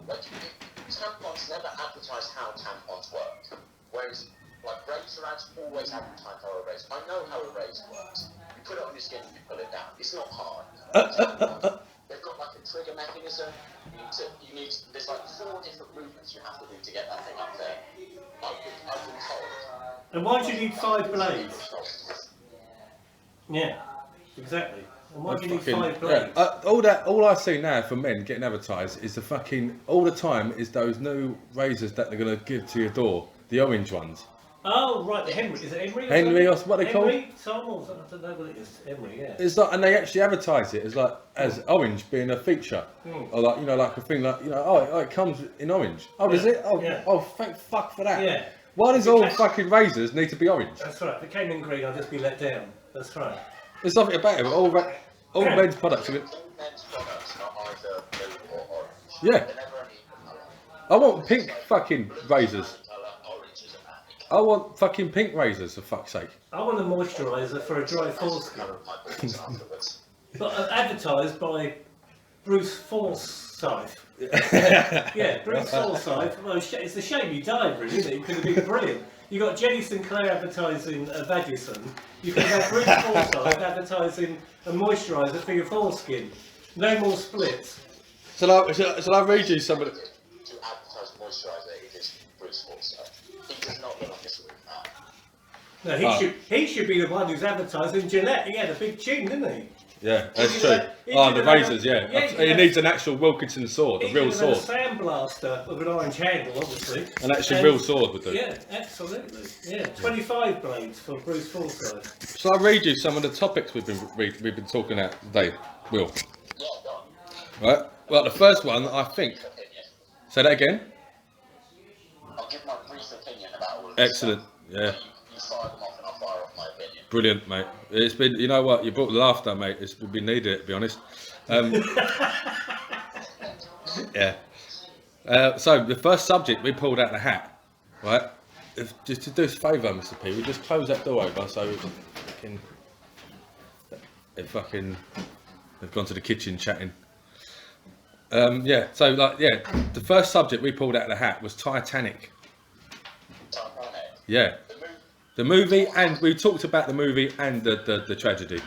Like tampons never advertise how tampons work, whereas like razor ads always advertise how a razor. I know how a razor works. You put it on your skin and you pull it down. It's not hard. They've got like a trigger mechanism. There's like 4 different movements you have to do to get that thing up there. I've been told. And why do you need 5 blades? Yeah, exactly. And why do you need Fucking- 5 blades? all I see now for men getting advertised is the fucking all the time is those new razors that they're gonna give to your door, the orange ones. Oh, right, the Henry. Is it Henry? Henry or what they call? Henry? Tom or something? I don't know what it is. Henry, yeah. It's like, and they actually advertise it as orange being a feature, Mm. or like like a thing like it comes in orange. Oh, does Yeah, it? Oh, yeah. oh, thank fuck for that. Yeah. Why does If all it ca- fucking razors need to be orange? That's right. If it came in green, I'd just be let down. That's right. There's nothing about it. All men's products. All men's products are either blue or orange. Yeah. They're never any colour. I want pink fucking razors. Colour, orange is a magic. I want fucking pink razors, for fuck's sake. I want a moisturiser for a dry foreskin. My balls afterwards. But advertised by Bruce Forsyth. Yeah, Bruce Forsyth. Well, it's a shame he died, really, isn't it? He could have been brilliant. You got Jenny Sinclair advertising Vagisil. You could have Bruce Forsyth advertising a moisturiser for your foreskin. No more splits. Shall I read you some of the... To advertise moisturiser, it is Bruce Forsyth. He does not look like a sweet man. No, he should be the one who's advertising Gillette. He had a big chin, didn't he? Yeah, that's He true. could have- he Oh, could the have razors, had- yeah. he could He have- needs an actual Wilkinson sword, a He real could have sword. had a sandblaster with an orange handle, obviously. An actual And- real sword would do. Yeah, absolutely. Yeah, 25 blades for Bruce Forsyth. Shall I read you some of the topics we've been talking about today, Will? Yeah, done. Right. Well, the first one, I think. Opinion. Say that again. I'll give my brief opinion about all of this Excellent. stuff. Yeah. You fire them off and I'll fire off my opinion. Brilliant, mate. It's been, you know what, you brought the laughter, mate. It's been needed, to be honest. Yeah. So the first subject we pulled out the hat, right? Just to do us a favour, Mr. P, we just close that door over so we can they've gone to the kitchen chatting. Yeah. So the first subject we pulled out of the hat was Titanic. Titanic. Yeah. The movie. The movie, and we talked about the movie and the tragedy.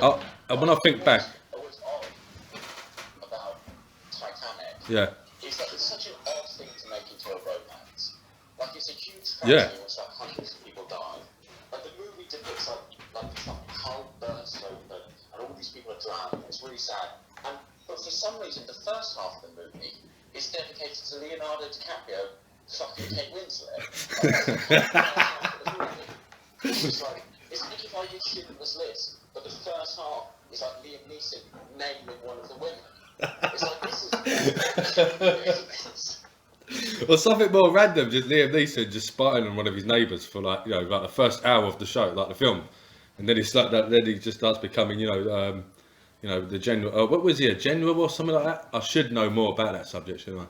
Oh, and when I think back, What's odd about Titanic yeah, is that it's such an odd thing to make into a romance. Like it's a huge Yeah. tragedy in which like hundreds of people die. But the movie depicts like this like hull bursts open and all these people are drowning. It's really sad. But for some reason, the first half of the movie is dedicated to Leonardo DiCaprio fucking Kate Winslet. It's like if I did Schindler's List, but the first half is like Liam Neeson naming one of the women. It's like this is. or something more random, just Liam Neeson just spying on one of his neighbours for like the first hour of the show, like the film, and then it's like that. Then he just starts becoming the general. What was he, a general or something like that? I should know more about that subject, shouldn't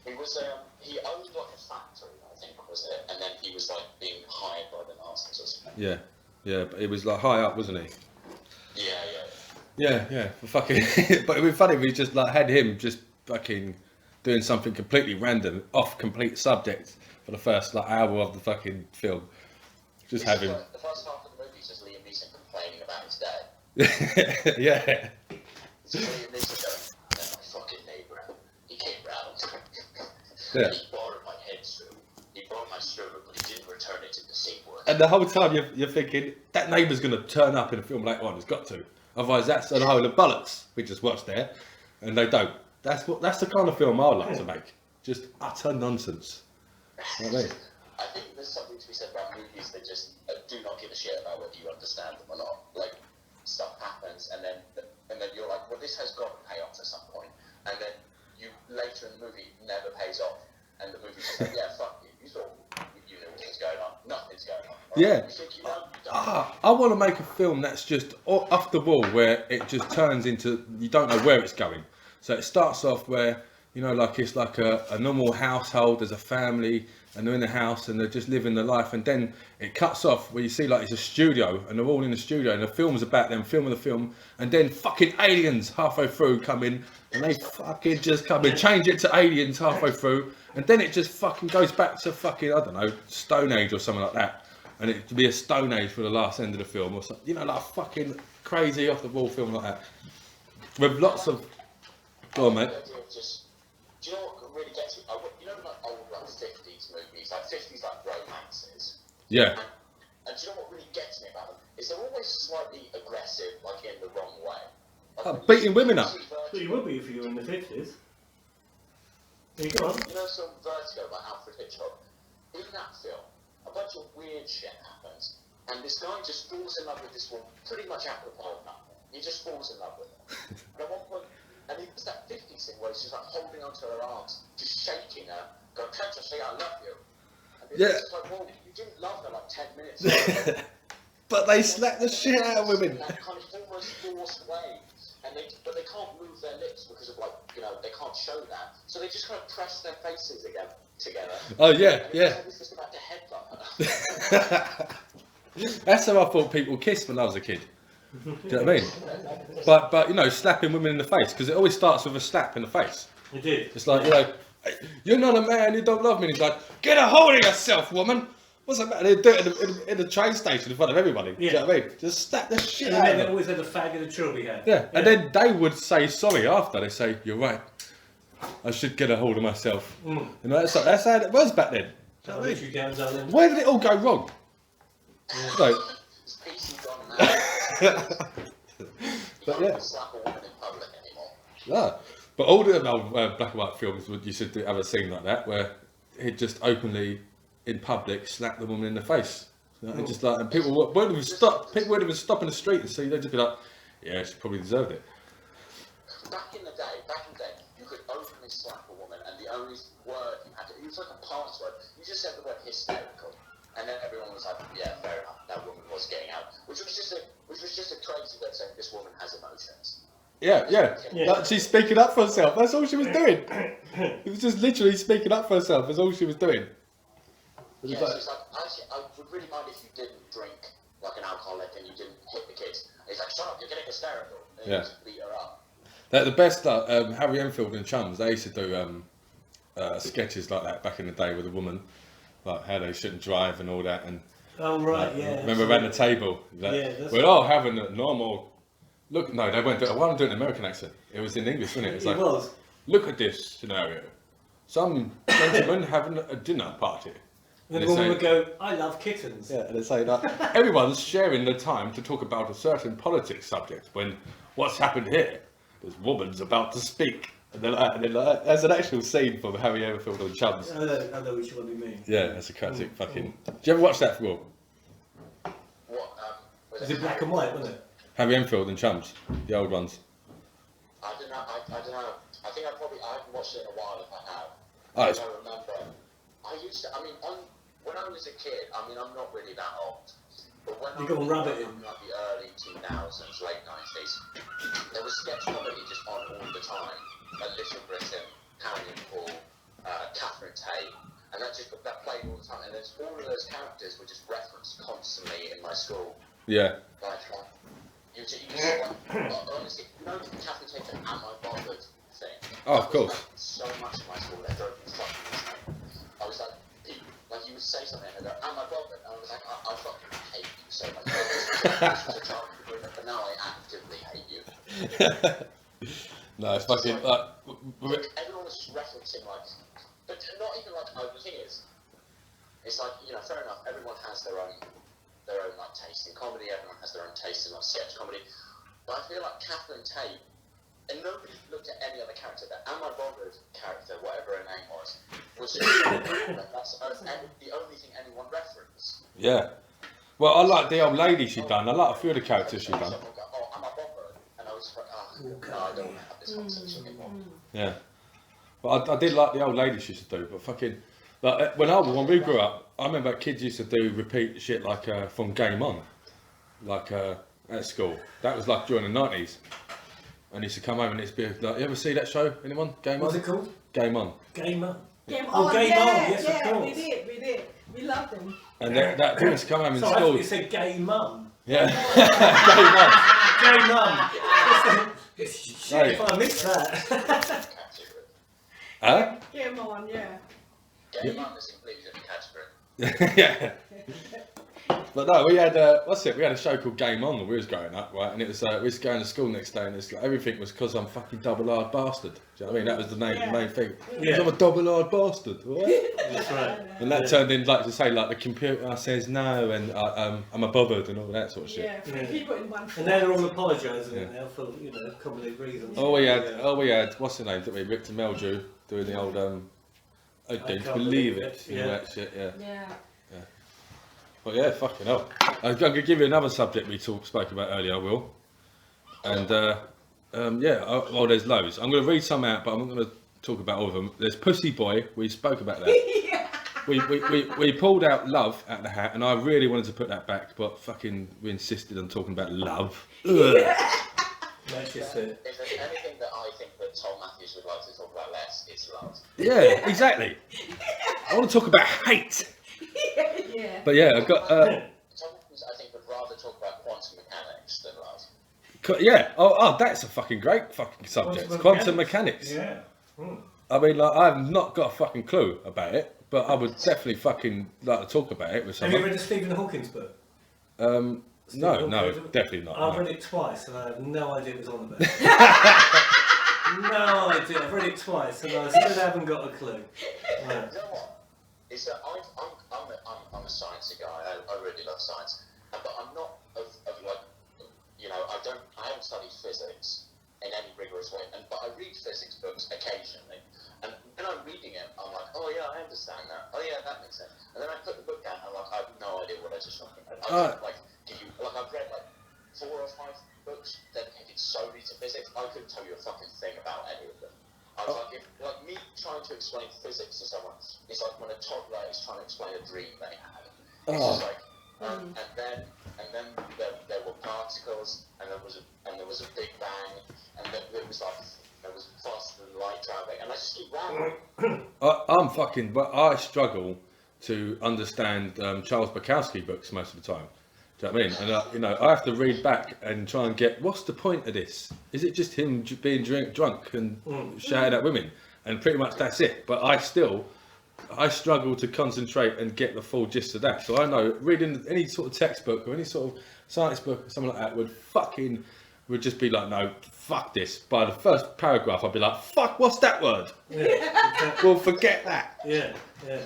I? He was he owned like a factory, I think was it, and then he was like being hired by the Nazis or something. Yeah, but it was like high up, wasn't he? Yeah. Yeah, fucking. But it would be funny if we just like had him just fucking doing something completely random, off complete subject for the first like hour of the fucking film. Just have him. The first half of the movie is just Liam Neeson complaining about his day. Yeah. It's just Liam Neeson going, "Then my fucking neighbour, he came round. Yeah. He borrowed my head screw. He borrowed my screw, but he didn't return it in the same word." And the whole time you're thinking that neighbour's going to turn up in a film later on. It's got to. Otherwise, that's a load of bollocks we just watched there, and they don't. That's the kind of film I'd like to make. Just utter nonsense. You know what I mean? I think there's something to be said about movies that just do not give a shit about whether you understand them or not. Like, stuff happens, and then you're like, well, this has got to pay off at some point, and then you later in the movie never pays off, and the movie's just like, yeah, fuck you. You thought you knew what was going on. Nothing's going on. Right? Yeah. You think you know, you don't. I want to make a film that's just off the wall, where it just turns into you don't know where it's going. So it starts off where like it's like a normal household. There's a family, and they're in the house, and they're just living the life. And then it cuts off where you see like it's a studio, and they're all in the studio, and the film's about them filming the film. And then fucking aliens halfway through come in, and they fucking just come in, change it to aliens halfway through, and then it just fucking goes back to fucking I don't know Stone Age or something like that. And it could be a Stone Age for the last end of the film, or something, like fucking crazy off the wall film like that, with lots of. Go on, mate. The idea of just, do you know what really gets me? Like old like 50s movies, like 50s like romances. Yeah. And do you know what really gets me about them? Is they're always slightly aggressive, like in the wrong way. beating women up. Well, you would be if you were in the 50s. There you go on. You know, some Vertigo by Alfred Hitchcock. In that film, a bunch of weird shit happens, and this guy just falls in love with this woman, pretty much apropos of nothing. He just falls in love with her. And at one point, and he does that 50s thing where he's just like holding onto her arms, just shaking her, going, "Can't you say I love you?" And it's just like, well, you didn't love her like 10 minutes ago. But they slap the shit out of women. That kind of almost forced way. But they can't move their lips because of like, you know, they can't show that. So they just kind of press their faces together. Oh yeah, yeah. It's just about to headbutt her. That's how I thought people kissed when I was a kid. Do you know what I mean? But you know, slapping women in the face, because it always starts with a slap in the face. It did. It's like, you know, "Hey, you're not a man, you don't love me." And he's like, "Get a hold of yourself, woman." What's that matter? They do it in the train station in front of everybody. Do you know what I mean? Just slap the shit And out then of they them. always had a fag and a chubby head. Yeah, and then they would say sorry after. They say, "You're right. I should get a hold of myself." You know, that's how it was back then. I'll let you down, darling. Where did it all go wrong? Like, It's PC gone now. but yeah. Can't slap a woman in public anymore. Yeah, but all the old black and white films would you should have a scene like that where he'd just openly in public slap the woman in the face, you know, and just like, and people wouldn't even stop. People wouldn't even stop in the street and see. They'd just be like, "Yeah, she probably deserved it." Back in the day, you could openly slap a woman, and the only word you had to, it was like a password. You just said the word hysterical, and then everyone was like, "Yeah, fair enough. That woman was getting out," which was just a crazy way of saying this woman has emotions. Yeah. Like, she's speaking up for herself. That's all she was doing. It was just literally speaking up for herself. That's all she was doing. Yeah, so it's like, actually, I would really mind if you didn't drink like an alcoholic and you didn't hit the kids. It's like, "Shut up, you're getting hysterical." And you just beat her up. The best, Harry Enfield and Chums, they used to do sketches like that back in the day with a woman, like how they shouldn't drive and all that. And Oh, right, yeah. remember around the table, like, Yeah, that's we're all having a normal look. No, they weren't doing. I wasn't doing an American accent. It was in English, wasn't it? It's It like, was. look at this scenario. Some gentleman having a dinner party. And the they woman say- would go, "I love kittens." Yeah, and they say that everyone's sharing the time to talk about a certain politics subject when what's happened here is woman's about to speak. And then there's an actual scene from Harry Enfield and Chums. I know which one you mean. Yeah, that's a classic fucking... Do you ever watch that, Will? What? Was Was it black and white, wasn't it? Harry Enfield and Chums, the old ones. I don't know. I think I haven't watched it in a while if I have. Oh, I it's, don't remember. When I was a kid, I'm not really that old. But when You I go was and rub it in. like the early 2000s, late 90s, there was sketch comedy just on all the time. Like Little Britain, Harry and Paul, Catherine Tate, and that played all the time. And there's all of those characters were just referenced constantly in my school. yeah. Like, you just honestly, you know the Catherine Tate and Am I Bothered thing? Oh, of That was, course. like, so much in my school that drove me fucking insane. I was like, like you would say something and go, "Am I bothered?" And I was like, I fucking hate you so much. This was a childhood agreement, but now I actively hate you. No, it's fucking... Everyone was just referencing like, but not even like, the thing is, it's like, you know, fair enough, everyone has their own like taste in comedy, everyone has their own taste in like sketch comedy, but I feel like Catherine Tate, and nobody looked at any other character. That Am I Bothered character, whatever her name was just that's the only thing anyone referenced. Yeah. Well, I like the old lady she done. I like a few of the characters she done. Someone go, "Oh, Am I Bothered?" And I was like, "Oh, no, I don't want to have this conversation anymore." Yeah. But I did like the old lady she used to do. But fucking... Like, when we grew up, I remember kids used to do repeat shit like from Game On. Like at school. That was like during the 90s. And he used to come home and it's be like, you ever see that show? Anyone? Game On? What's it called? Game On. Game On. Game Oh, on, Game yeah, On, yes, of yeah, course. we did. We loved them. And that he used to come home in So I school. thought you said gay mum. Yeah. Gay mum. Shit, Right. if I missed that. Huh? Game on, yeah. Game on is included in the category. Yeah. But no, we had we had a show called Game On when we was growing up, right? And it was we was going to school next day, and it's like everything was because I'm fucking double-hard bastard. Do you know what I mean? That was the main thing. Yeah. 'Cause I'm a double-hard bastard. Right? That's right. And that turned in like to say like the computer says no, and I'm a bothered and all that sort of shit. Yeah, three people in one And now they're all apologising Yeah. now for comedic reasons. We had what's the name? Didn't we? Victor Meldrew doing the old I don't can't believe believe it. it. And all that shit. Yeah. Yeah. But yeah, fucking hell. I'm going to give you another subject we spoke about earlier, Will. And there's loads. I'm going to read some out, but I'm not going to talk about all of them. There's Pussy Boy. We spoke about that. We pulled out love out the hat, and I really wanted to put that back, but fucking we insisted on talking about love. That's just it. If there's anything that I think that Tom Matthews would like to talk about less, it's love. Yeah, exactly. I want to talk about hate. Yeah. But yeah, I've got. Tom Matthews, I think, would rather talk about quantum mechanics than love. Yeah. Oh, that's a fucking great fucking subject. Quantum mechanics. Yeah. I mean, like, I've not got a fucking clue about it, but I would definitely fucking like to talk about it with Have someone. you read the Stephen Hawking's book? No, definitely not. I've no. read it twice and I have no idea what it was on about. No idea. I've read it twice and I still haven't got a clue. You know what? It's that I'm a sciencey guy. I really love science, but I'm not of like, I haven't studied physics in any rigorous way, but I read physics books occasionally, and when I'm reading it, I'm like, oh yeah, I understand that. Oh yeah, that makes sense. And then I put the book down, and I'm like, I have no idea what I just read. I've read like 4 or 5 books dedicated solely to physics. I couldn't tell you a fucking thing about any of them. I was like me trying to explain physics to someone, it's like when a toddler is trying to explain a dream they had. It's just like, and then there were particles, and there was a big bang, and then there was faster than light traveling, and I just keep rambling. But I struggle to understand Charles Bukowski books most of the time. Do you know what I mean? And I have to read back and try and get what's the point of this? Is it just him being drunk and shouting at women? And pretty much that's it. But I struggle to concentrate and get the full gist of that. So I know reading any sort of textbook or any sort of science book or something like that would just be like, no, fuck this. By the first paragraph, I'd be like, fuck, what's that word? Yeah, exactly. Well, forget that. Yeah. No.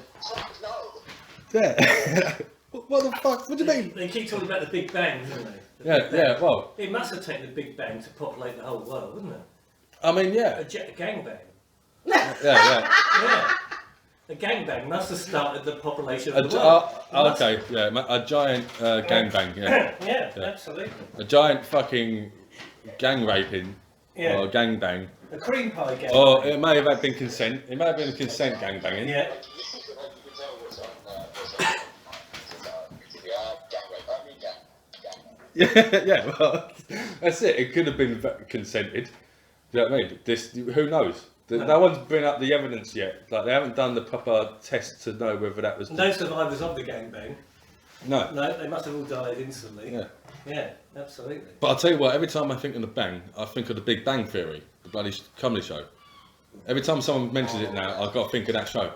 Yeah. What the fuck? What do you mean? They keep talking about the Big Bang, don't they? Yeah, well. It must have taken the Big Bang to populate the whole world, wouldn't it? I mean, yeah. A gangbang. Yeah. Yeah. A gangbang must have started the population of the world. Okay, yeah, a giant gangbang, yeah. Yeah, absolutely. A giant fucking gang raping Yeah. or gangbang. A cream pie gang. Or it may have been consent. It may have been a consent gangbanging. Yeah. You can tell what's on Yeah, well, that's it. It could have been consented. Do you know what I mean? Who knows? No one's bring up the evidence yet. Like, they haven't done the proper test to know whether that was. No survivors of the gangbang. No. No, they must have all died instantly. Yeah. Yeah, absolutely. But I'll tell you what, every time I think of the bang, I think of the Big Bang Theory, the bloody comedy show. Every time someone mentions it now, I've got to think of that show.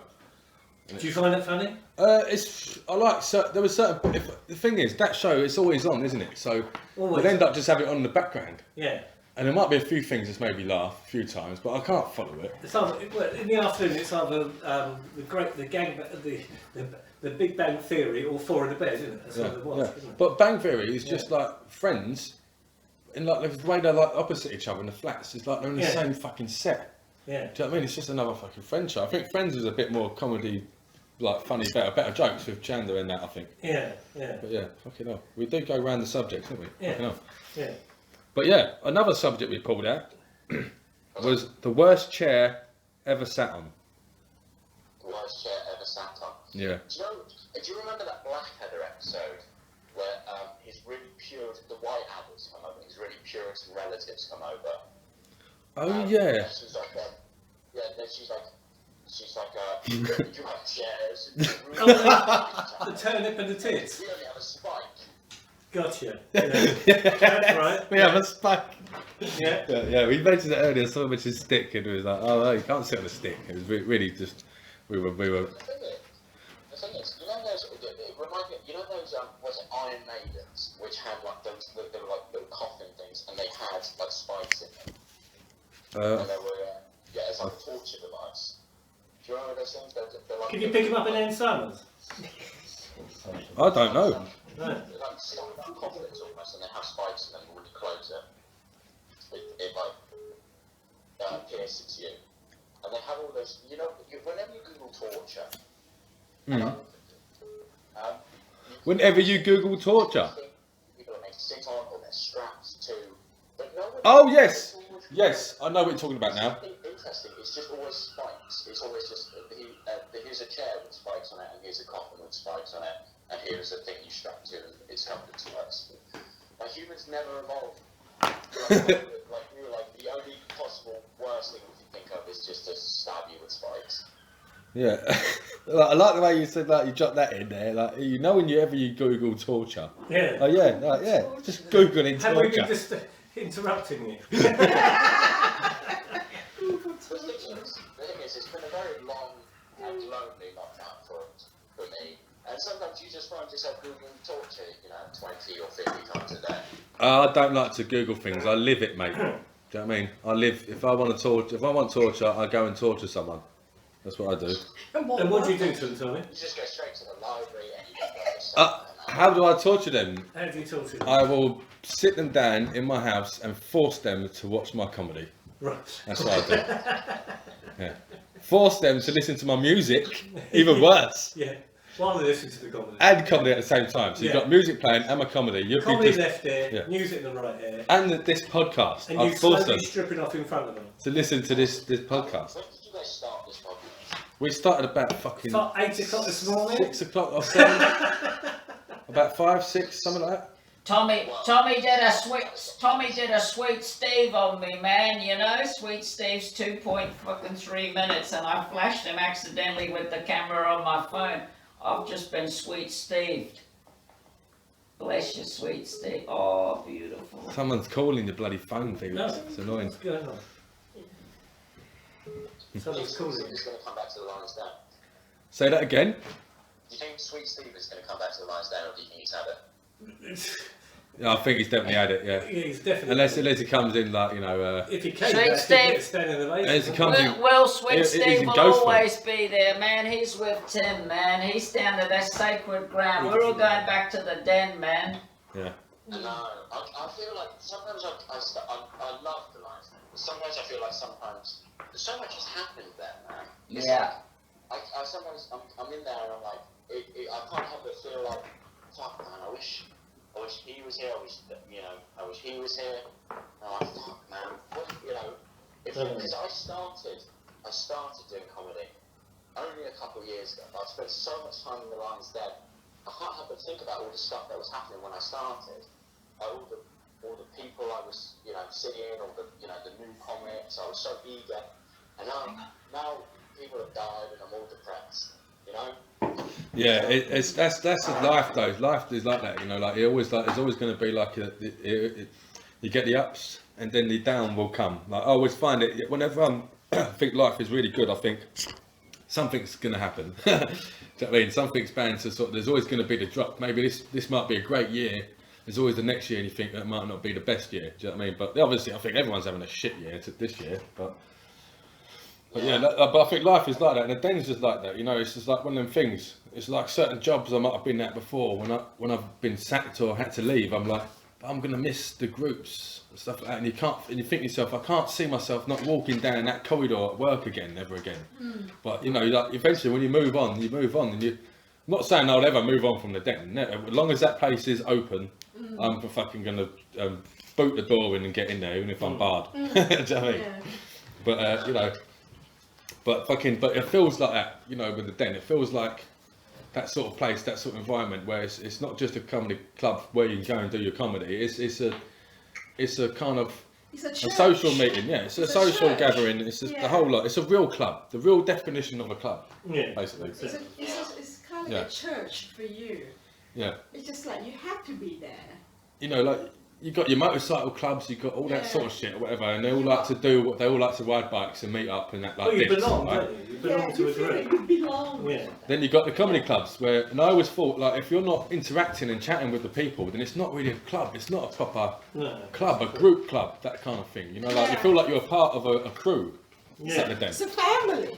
Do you find it funny? There was certain. The thing is, that show it's always on, isn't it? So Always. we'd end up just having it on in the background, Yeah. and there might be a few things that's made me laugh a few times, but I can't follow it. It's either, in the afternoon, it's either the Big Bang Theory or Four in the Bed, isn't it? That's what it was, isn't it? But Bang Theory is just like Friends, and like the way they're like opposite each other in the flats. It's like they're in the same fucking set. Yeah. Do you know what I mean? It's just another fucking Friends show. I think Friends is a bit more comedy, like funny, better jokes with Chandler in that. I think. Yeah, yeah. But yeah, fucking hell. We do go around the subjects, don't we? Yeah. Fucking hell. Yeah. But yeah, another subject we pulled out was the worst chair ever sat on. Worst chair ever sat on. Yeah. Do you remember that Blackadder episode where his really pure, the White Adults come over, his really Puritan relatives come over? Oh yeah. And she's like, then she's like, you have chairs. The turnip and the tits. We only have a spike. Gotcha. Yeah. That's right. We have a spike. Yeah. Yeah, we mentioned it earlier. Someone mentioned stick, and it was like, oh, no, you can't sit on a stick. It was really just we were. The thing is, it reminded me, you know those, was it Iron Maidens, which had like those, they were like little coffin things, and they had like spikes in them. And they were, it's like a torture device. Do you remember those things? They're like, Can you pick them up in Ann Summers? I don't know. No. they're like stone coffins almost, and they have spikes in them. When you close it like pierces you. And they have all those. You know, whenever you Google torture. Whenever you Google torture. People are made to sit on, or they're strapped to. But no one. Oh yes, yes, I know what you're talking about now. Something interesting. It's just always spikes. It's always just here's a chair with spikes on it, and here's a coffin with spikes on it, and here's a thing you strap to, and it's helping to us. Like humans never evolved. Like the only possible worst thing we can think of is just to stab you with spikes. Yeah, I like the way you said that. You dropped that in there. Like you know, whenever you Google torture. Yeah. Oh yeah, like, yeah. Just Googling Have we torture. been just interrupting you? The thing is, it's been a very long and lonely lockdown for me. And sometimes you just find yourself Googling torture, 20 or 50 times a day. I don't like to Google things. I live it, mate. Do you know what I mean? I live. If I want torture, I go and torture someone. That's what I do. And what do you do to them, Tommy? You just go straight to the library and you get How do I torture them? How do you torture them? I will sit them down in my house and force them to watch my comedy. Right. That's what I do. Yeah. Force them to listen to my music. Even worse. Yeah. While they listen to the comedy. And comedy at the same time. So you've got music playing and my comedy. You'll Comedy be left ear, yeah. music in the right ear. And this podcast. And I'll you force slowly them stripping off in front of them. to listen to this podcast. When did you guys start this podcast? We started about fucking It's like 8 o'clock this morning. 6 o'clock or 7. About 5, 6, something like that. Tommy did a sweet Steve on me, man. Sweet Steve's 2.3 minutes, and I flashed him accidentally with the camera on my phone. I've just been sweet Steved. Bless you, sweet Steve. Oh, beautiful. Someone's calling the bloody phone, Felix. No. It's annoying. What's going on? Someone's calling. He's going to come back to the Lions Den. Say that again. Do you think Sweet Steve is going to come back to the Lions Den, or do you think he's had it? Yeah, I think he's definitely had it. Yeah. Yeah, he's definitely. Unless he comes in like if he came Sweet back, Steve. he'd get standing Unless he ovation. comes in. Will Sweet He's Steve in will ghost form. always be there, man. He's with Tim, man. He's down to that sacred ground. We're all going back to the den, man. Yeah. No, I feel like sometimes I love the Lions Den, but sometimes I feel like sometimes so much has happened there, man. It's Yeah. Like, I sometimes I'm in there and I'm like, I can't help but feel like, fuck, man, I wish he was here. I wish he was here. And I'm like, fuck, man, because I started doing comedy only a couple of years ago. But I spent so much time in the Lions Den. I can't help but think about all the stuff that was happening when I started. All the people I was, seeing, all the new comics. I was so eager, and now people have died, and I'm all depressed. Yeah, that's life though. Life is like that, like there's always going to be like you get the ups and then the down will come. Like I always find it whenever I think life is really good, I think something's going to happen. Do you know what I mean? Something's bound to there's always going to be the drop. Maybe this might be a great year. There's always the next year, and you think that might not be the best year. Do you know what I mean? But obviously, I think everyone's having a shit year this year. But yeah, but I think life is like that, and the den's just like that. It's just like one of them things. It's like certain jobs I might have been at before. When I've been sacked or had to leave, I'm like, I'm gonna miss the groups and stuff like that. And you think to yourself, I can't see myself not walking down that corridor at work again, ever again. But like eventually, when you move on, and I'm not saying I'll ever move on from the den. No, as long as that place is open, I'm fucking gonna boot the door in and get in there, even if I'm barred. Do you know what I mean? Yeah. But it feels like that, with the den. It feels like that sort of place, that sort of environment where it's not just a comedy club where you can go and do your comedy. It's a kind of It's a a church. social meeting. Yeah, it's a social church. gathering. It's just Yeah. the whole lot. It's a real club. The real definition of a club, Yeah. basically. It's kind of Yeah. a church for you. Yeah. It's just like you have to be there. Like you got your motorcycle clubs, you got all that sort of shit or whatever, and they all like to do what they all like to ride bikes and meet up and that like Well, you this, belong, right? don't you? You belong to a group. You belong. Yeah. Then you got the comedy clubs where, and I always thought like if you're not interacting and chatting with the people, then it's not really a club. It's not a proper club, a group club, that kind of thing. You know, like you feel like you're a part of a crew. Yeah. It's a family.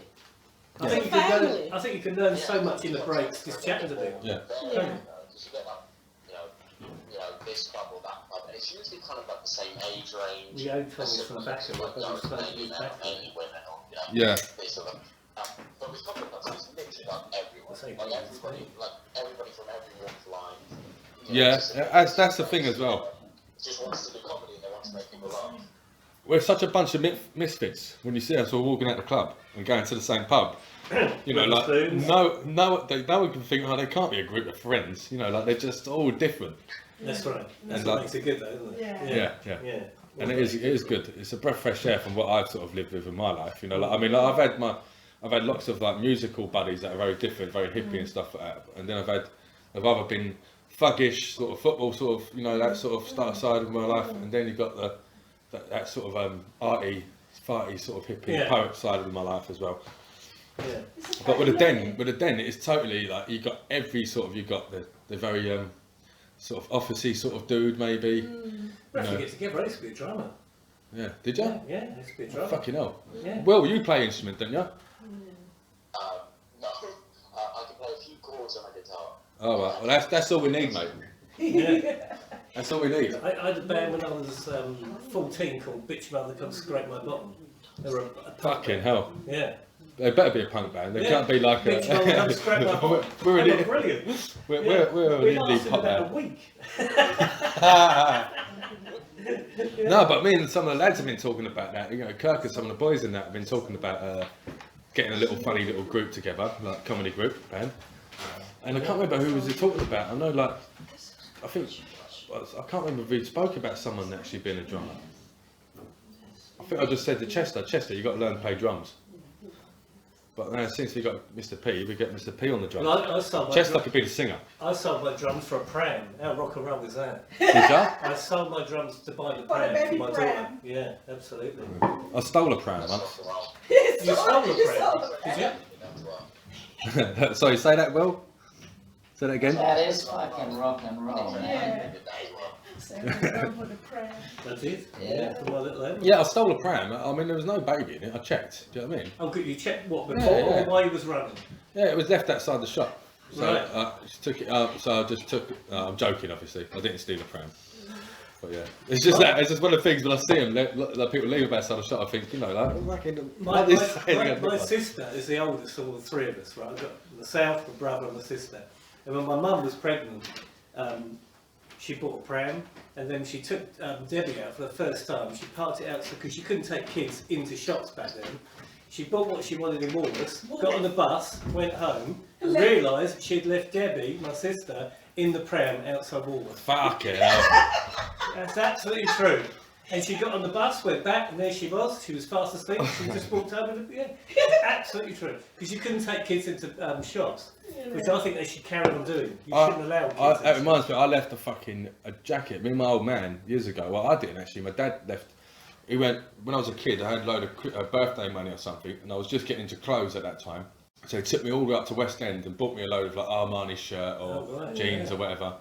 I think you can learn so much in the breaks just chatting to people. Yeah. Yeah. Because you get like, you know, this club or that club, and it's usually kind of like the same age range. The old Tommy from Peckham, Like, I was supposed to mainly be men, Peckham. mainly women, or, you know, Yeah. this sort of, but with comedy clubs, it's literally like everyone. The same Like thing. everybody from every walk of life. Yeah, that's the thing as well. Just wants to do comedy and they want to make people laugh. We're such a bunch of misfits when you see us all walking out the club and going to the same pub. You know, like no one can think, oh, they can't be a group of friends. You know, like they're just all different. That's right. That's And what like- makes it good, though, isn't it? Yeah. Yeah. And it is good. It's a breath of fresh air from what I've sort of lived with in my life. You know, like I mean, like I've had lots of like musical buddies that are very different, very hippie and stuff like that. And then I've either been thuggish, sort of football, sort of, you know, that sort of side of my life. And then you've got that sort of arty, farty sort of hippie poet side of my life as well. Yeah. But with a den, it's totally like you got every sort of, you got the very sort of officey sort of dude maybe. We have to get together. I used to be a drummer. Yeah, did you? Yeah, I used to be a drummer. Fucking hell. Yeah. Well, you play instrument, don't you? No, I can play a few chords on my guitar. Oh well, that's all we need, mate. Yeah. That's all we need. I had a band when I was 14 called Bitch Mother Come Scrape My Bottom. They were a punk Fucking band. hell. Yeah. They better be a punk band. They can't be like Bitch Mother Come Scrape My Bottom. We're They an were brilliant. we're We an indie lasted pop about a band. week. No, but me and some of the lads have been talking about that. You know, Kirk and some of the boys in that have been talking about getting a little funny little group together, like comedy group band. And I can't remember who was he talking about. I know, like, I can't remember if he spoke about someone actually being a drummer. I think I just said to Chester, you got to learn to play drums. But now since we got Mr. P, we get Mr. P on the drums. Well, I sold my Chester drum- could be the singer. I sold my drums for a pram. How rock and roll was that? Did ya? I sold my drums to buy the For a pram for baby my daughter. pram. Yeah, absolutely. I stole a pram once. You stole the pram, did you? Sorry, say that, Will? Say that again? That is fucking rock and roll, man. So we go for the pram. That's it? Yeah. For my little Emma. Yeah, I stole a pram. I mean, there was no baby in it. I checked. Do you know what I mean? Oh, good. You checked what, before Yeah. or while you was running? Yeah, it was left outside the shop. So Right. I just took it up. So I just took. I'm joking, obviously. I didn't steal a pram. But yeah, it's just that. It's just one of the things when I see them, like people leave outside the shop. I think, you know, like My sister is the oldest of all the three of us, right? I've got the south, my brother and my sister. And when my mum was pregnant, she bought a pram, and then she took Debbie out for the first time. She parked it out because she couldn't take kids into shops back then. She bought what she wanted in Woolworths, got on the bus, went home, and realised she'd left Debbie, my sister, in the pram outside Woolworths. Fuck it. Hell. That's absolutely true. And she got on the bus, went back, and there she was. She was fast asleep. She just walked over. Yeah, absolutely true. Because you couldn't take kids into shops, which I think they should carry on doing. You shouldn't allow kids. It reminds me. I left a jacket. Me and my old man years ago. Well, I didn't actually. My dad left. He went when I was a kid. I had a load of birthday money or something, and I was just getting into clothes at that time. So he took me all the way up to West End and bought me a load of like Armani shirt or jeans or whatever,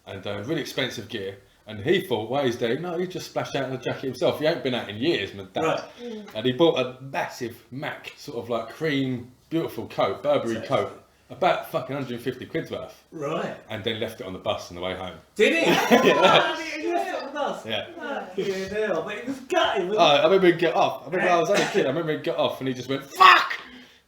and really expensive gear. And he thought, well, he's there. No, he just splashed out in the jacket himself. He ain't been out in years, my dad. Right. And he bought a massive Mac, sort of like cream, beautiful coat, Burberry coat, about fucking 150 quid's worth. Right. And then left it on the bus on the way home. Did he? Yeah. He left it on the bus. Yeah. Yeah, no, but he was gutted. Oh, I remember he'd get off. I remember I was only a kid. I remember he'd get off and he just went, fuck!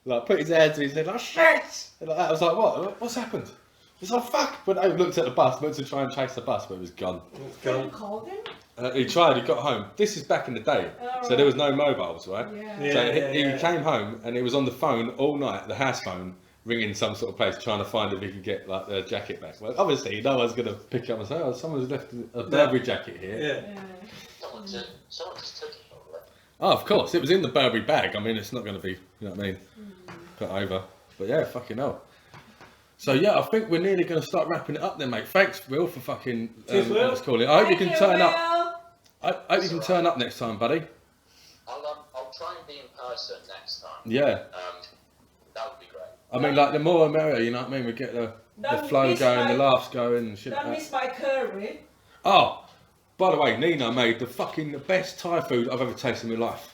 Like, put his hands to his head, like, shit! And like that. I was like, what? What's happened? He's like, fuck! When I looked at the bus, went to try and chase the bus, but it was gone. Can you call them? He tried, he got home. This is back in the day, so there was no mobiles, right? Yeah. So he came home and he was on the phone all night, the house phone, ringing some sort of place, trying to find if he could get like the jacket back. Well, obviously, no one's going to pick up and say, oh, someone's left a Burberry jacket here. Yeah. Someone just took it probably. Oh, of course, it was in the Burberry bag. I mean, it's not going to be, you know what I mean, put over. But yeah, fucking hell. So yeah, I think we're nearly going to start wrapping it up then, mate. Thanks, Will, for fucking Cheers, Will. let's call it. I hope you Thank can turn up. Will. I hope you can turn up next time, buddy. I'll try and be in person next time. Yeah. That would be great. I mean, like the more the merrier. You know what I mean? We get the flow going, the laughs going, and shit Don't like miss that. my curry. Oh, by the way, Nina made the best Thai food I've ever tasted in my life.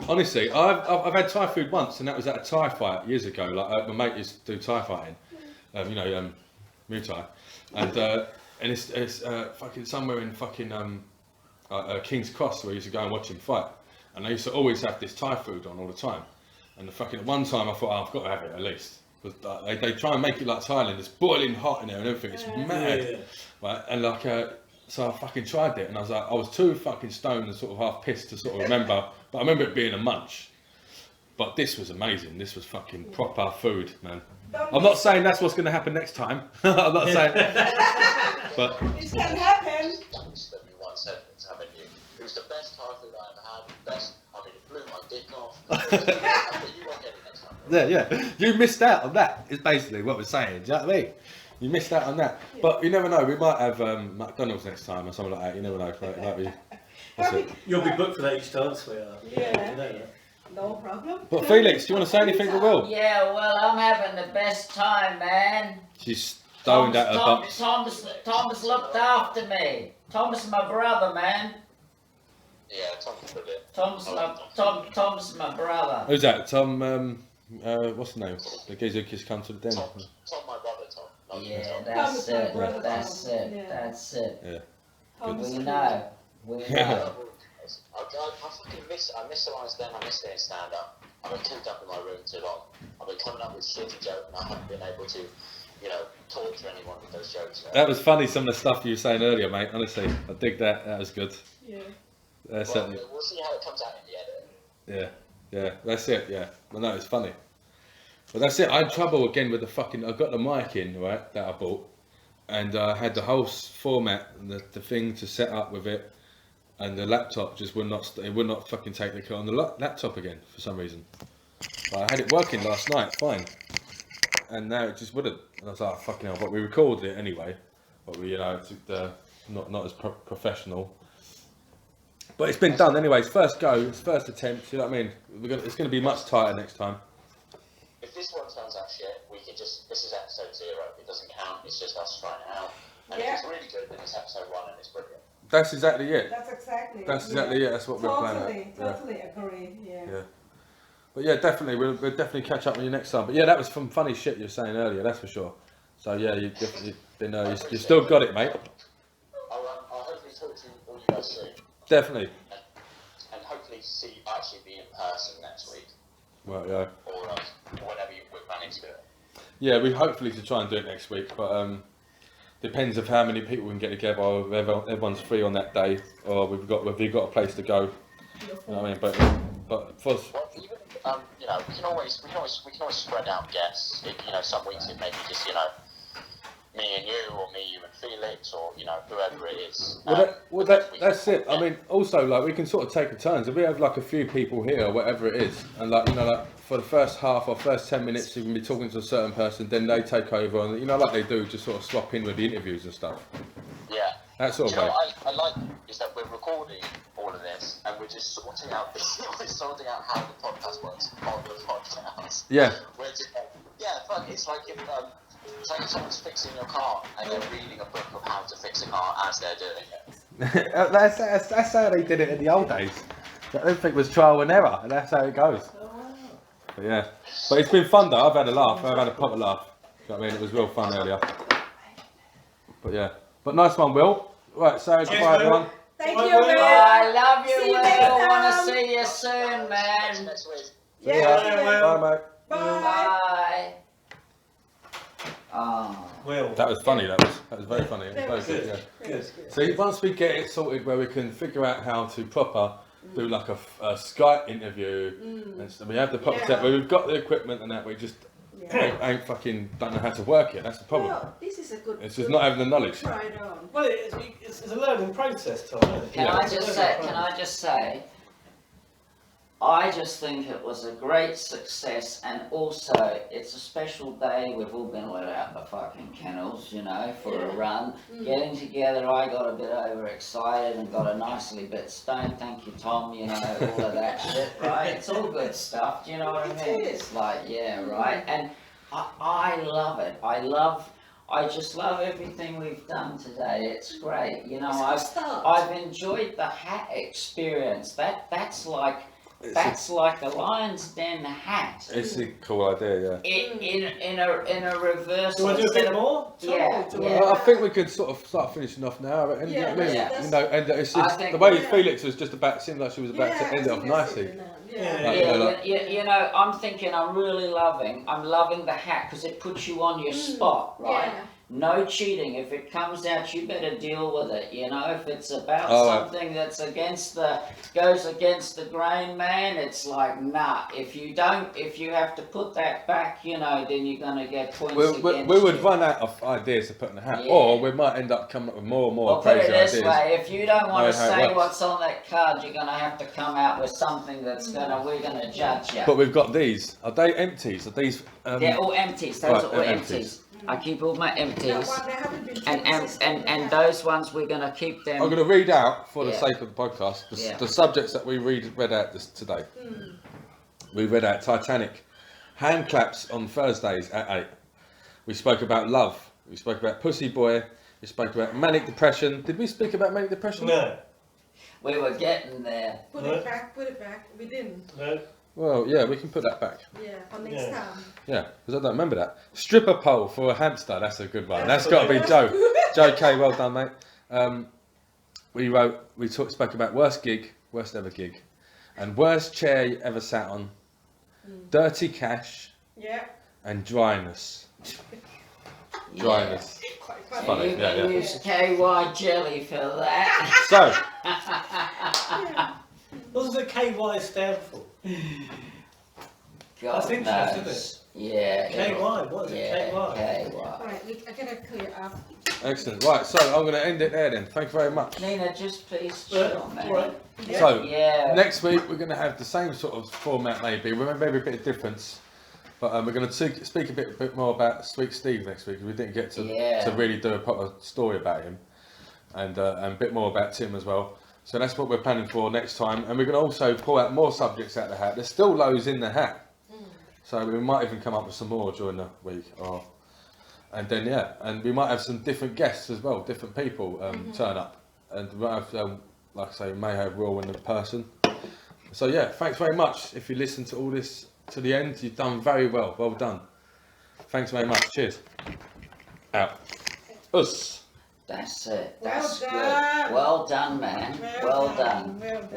Honestly, I've had Thai food once, and that was at a Thai fight years ago. Like my mate used to do Thai fighting, Muay Thai, and it's fucking somewhere in fucking King's Cross where I used to go and watch him fight, and they used to always have this Thai food on all the time. And the fucking one time I thought, I've got to have it at least. Because they try and make it like Thailand, it's boiling hot in there and everything, it's mad. Right? And like, so I fucking tried it, and I was too fucking stoned and sort of half pissed to sort of remember, but I remember it being a munch. But this was amazing, this was fucking proper food, man. I'm not saying that's what's going to happen next time, I'm not saying, but... It can happen. That you once said, haven't you? It was the best Thai food I ever had, the best, I mean, it blew my dick off. But you won't get it next time. Yeah, you missed out on that, is basically what we're saying, do you know what I mean? You missed out on that. But you never know, we might have McDonald's next time or something like that, you never know. That's it. You'll be booked for that each time, sweetheart. Yeah. You know that. No problem. But Felix, do you want to say anything to Will? Yeah, well, I'm having the best time, man. She's stoned at her box. Thomas looked after me. Thomas, my brother, man. Yeah, Tom's brilliant. Tom's my brother. Who's that? Tom, what's the name? The geezer who just come to the den. Tom, my brother, Tom. Not you, Yeah, Tom. that's Thomas, my it. brother, That's Tom. it. Yeah. That's it. Yeah. Thomas We is know. We know. I fucking miss the lines then, I miss doing stand up. I've been cooped up in my room too long. I've been coming up with shitty jokes and I haven't been able to, talk to anyone with those jokes. That was funny, some of the stuff you were saying earlier, mate. Honestly, I dig that. That was good. Yeah. Certainly. We'll see how it comes out in the edit. Yeah, that's it, yeah. Well, no, it's funny. But that's it, I had trouble again with I got the mic in, right, that I bought. And I had the whole format and the thing to set up with it. And the laptop just would not fucking take the on the laptop again for some reason. But I had it working last night, fine. And now it just wouldn't. And I was like, fucking hell, but we recorded it anyway. But we, it's not as professional. But it's been done anyway. It's first go, it's first attempt. You know what I mean? It's going to be much tighter next time. If this one turns out shit, we could this is episode 0. It doesn't count. It's just us trying it out. And if it's really good, then it's episode 1 and it's brilliant. That's exactly it. That's exactly it. That's what we're planning. Totally agree. Yeah. But yeah, definitely, we'll definitely catch up with you next time. But yeah, that was some funny shit you were saying earlier. That's for sure. So yeah, you've definitely been. You still got it, mate. I'll hopefully talk to all you guys soon. Definitely. And hopefully actually be in person next week. Well, yeah. Or whenever we're planning to do it. Yeah, we hopefully to try and do it next week, but depends of how many people we can get together, or whether everyone's free on that day, or we've got a place to go. You know what I mean? But for us, well, even we can always spread out guests. Some weeks it may be just me and you, or me, you and Felix, or whoever it is. That's it. I mean, also like we can sort of take a turns. If we have like a few people here, or whatever it is, and like for the first half or first 10 minutes, you can be talking to a certain person, then they take over, and like they do, just sort of swap in with the interviews and stuff. Yeah. That sort of way. What I like is that we're recording all of this, and we're just sorting out how the podcast works on the podcast. Yeah. We're just it's like if someone's fixing your car and they're reading a book of how to fix a car as they're doing it. that's how they did it in the old days. Everything was trial and error, and that's how it goes. But yeah, but it's been fun though. I've had a laugh. I've had a proper laugh. You know what I mean? It was real fun earlier. But yeah, but nice one, Will. Right, so goodbye, everyone. Thank you, Will. I love you, See you Will. next I want time. to see you soon, man. Next week. Yeah. Bye, mate. Bye. Oh. Will. That was funny. That was very funny. It was very good. Yeah. Good. So once we get it sorted, where we can figure out how to proper do like a Skype interview, and so we have the proper set, where we've got the equipment and that, we just ain't fucking don't know how to work it. That's the problem. Well, this is a good. It's just not having the knowledge. Right on. Well, it's a learning process, Tom. Isn't it? Can I just say? I just think it was a great success, and also it's a special day. We've all been let out the fucking kennels, you know, for a run. Getting together, I got a bit overexcited and got a nicely bit stoned. Thank you, Tom, you know, all of that shit, right? It's all good stuff, do you know what I mean? It's like, yeah, right? And I love it. I just love everything we've done today. It's great. You know, I've enjoyed the hat experience. That's like a Lion's Den hat. It's a cool idea, yeah. In a reverse. Do you want to do a bit more? Yeah. Well, I think we could sort of start finishing off now, and Yeah, you know what I mean? that's- You know, and it's I just think- the way Yeah. Felix was just about, seemed like she was about to end it off nicely. You know, I'm thinking I'm loving the hat because it puts you on your spot, right? Yeah. No cheating. If it comes out, you better deal with it. You know, if it's about something that's goes against the grain, man, it's like nah. If you have to put that back, you know, then you're gonna get points against We would you. run out of ideas to put in the hat, Yeah. or we might end up coming up with more and more Well, put crazy it this ideas. way: if you don't want to Knowing how it say works. what's on that card, you're gonna have to come out with something that's we're gonna judge you. But we've got these. Are they empties? Are these? They're all empties. Those right, are all they're empties. empties. I keep all my empties, They haven't been and those ones we're gonna keep them. I'm going to read out, for the Yeah. sake of the podcast, Yeah. the subjects that we read out today. We read out Titanic, hand claps on Thursdays at 8. We spoke about love. We spoke about Pussy Boy. We spoke about manic depression. Did we speak about manic depression? No. We were getting there. Put it back. We didn't. No. Well, yeah, we can put that back. Yeah, for next Yeah. time. Yeah, because I don't remember that. Stripper pole for a hamster. That's a good one. That's got to be Joe. Joe K. Well done, mate. We spoke about worst ever gig, and worst chair you ever sat on, dirty cash, Yeah. and dryness. Dryness. Quite Funny. funny. You yeah, can yeah. use KY jelly for that. So, Yeah. What does the KY stand for? God That's interesting, knows. isn't Yeah. KY, what is it? Yeah, KY? KY. Right, I gotta clear up. excellent. Right, so I'm going to end it there then. Thank you very much. Nina, just please chill, man. Alright. So, Yeah. next week we're going to have the same sort of format, maybe a bit of difference. But we're going to speak a bit more about Sweet Steve next week. We didn't get to really do a proper story about him, and a bit more about Tim as well. So that's what we're planning for next time. And we're going to also pull out more subjects out of the hat. There's still loads in the hat, so we might even come up with some more during the week. And then and we might have some different guests as well, different people turn up, and we might have, like I say, we may have Will in the person. So yeah, thanks very much. If you listen to all this to the end, you've done very well. Well done. Thanks very much. Cheers. Out. Us. That's it. Well That's done. good. Well done, man. Well done. Well done.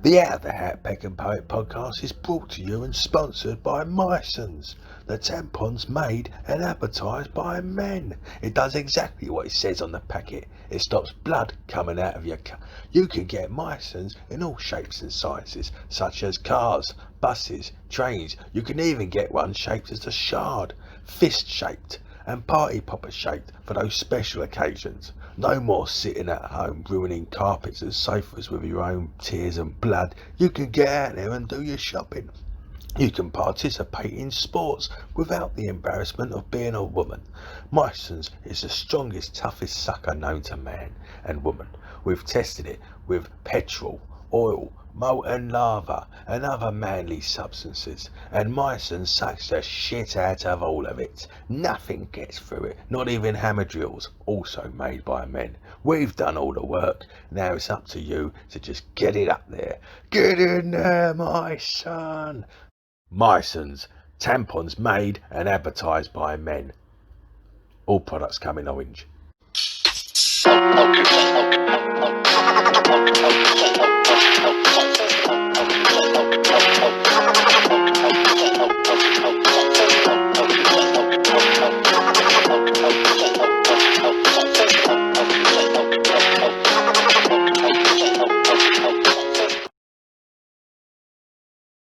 The Out of the Hat Peckham Poet podcast is brought to you and sponsored by Myson's, the tampons made and advertised by men. It does exactly what it says on the packet. It stops blood coming out of your You can get Myson's in all shapes and sizes, such as cars, buses, trains. You can even get one shaped as a shard, fist shaped, and party popper shaped for those special occasions. No more sitting at home ruining carpets and sofas with your own tears and blood. You can get out there and do your shopping. You can participate in sports without the embarrassment of being a woman. Myson's is the strongest, toughest sucker known to man and woman. We've tested it with petrol, oil, molten lava and other manly substances, and Myson sucks the shit out of all of it. Nothing gets through it, not even hammer drills, also made by men. We've done all the work, now it's up to you to just get it up there. Get in there, my son. Myson's, tampons made and advertised by men. All products come in orange. Okay.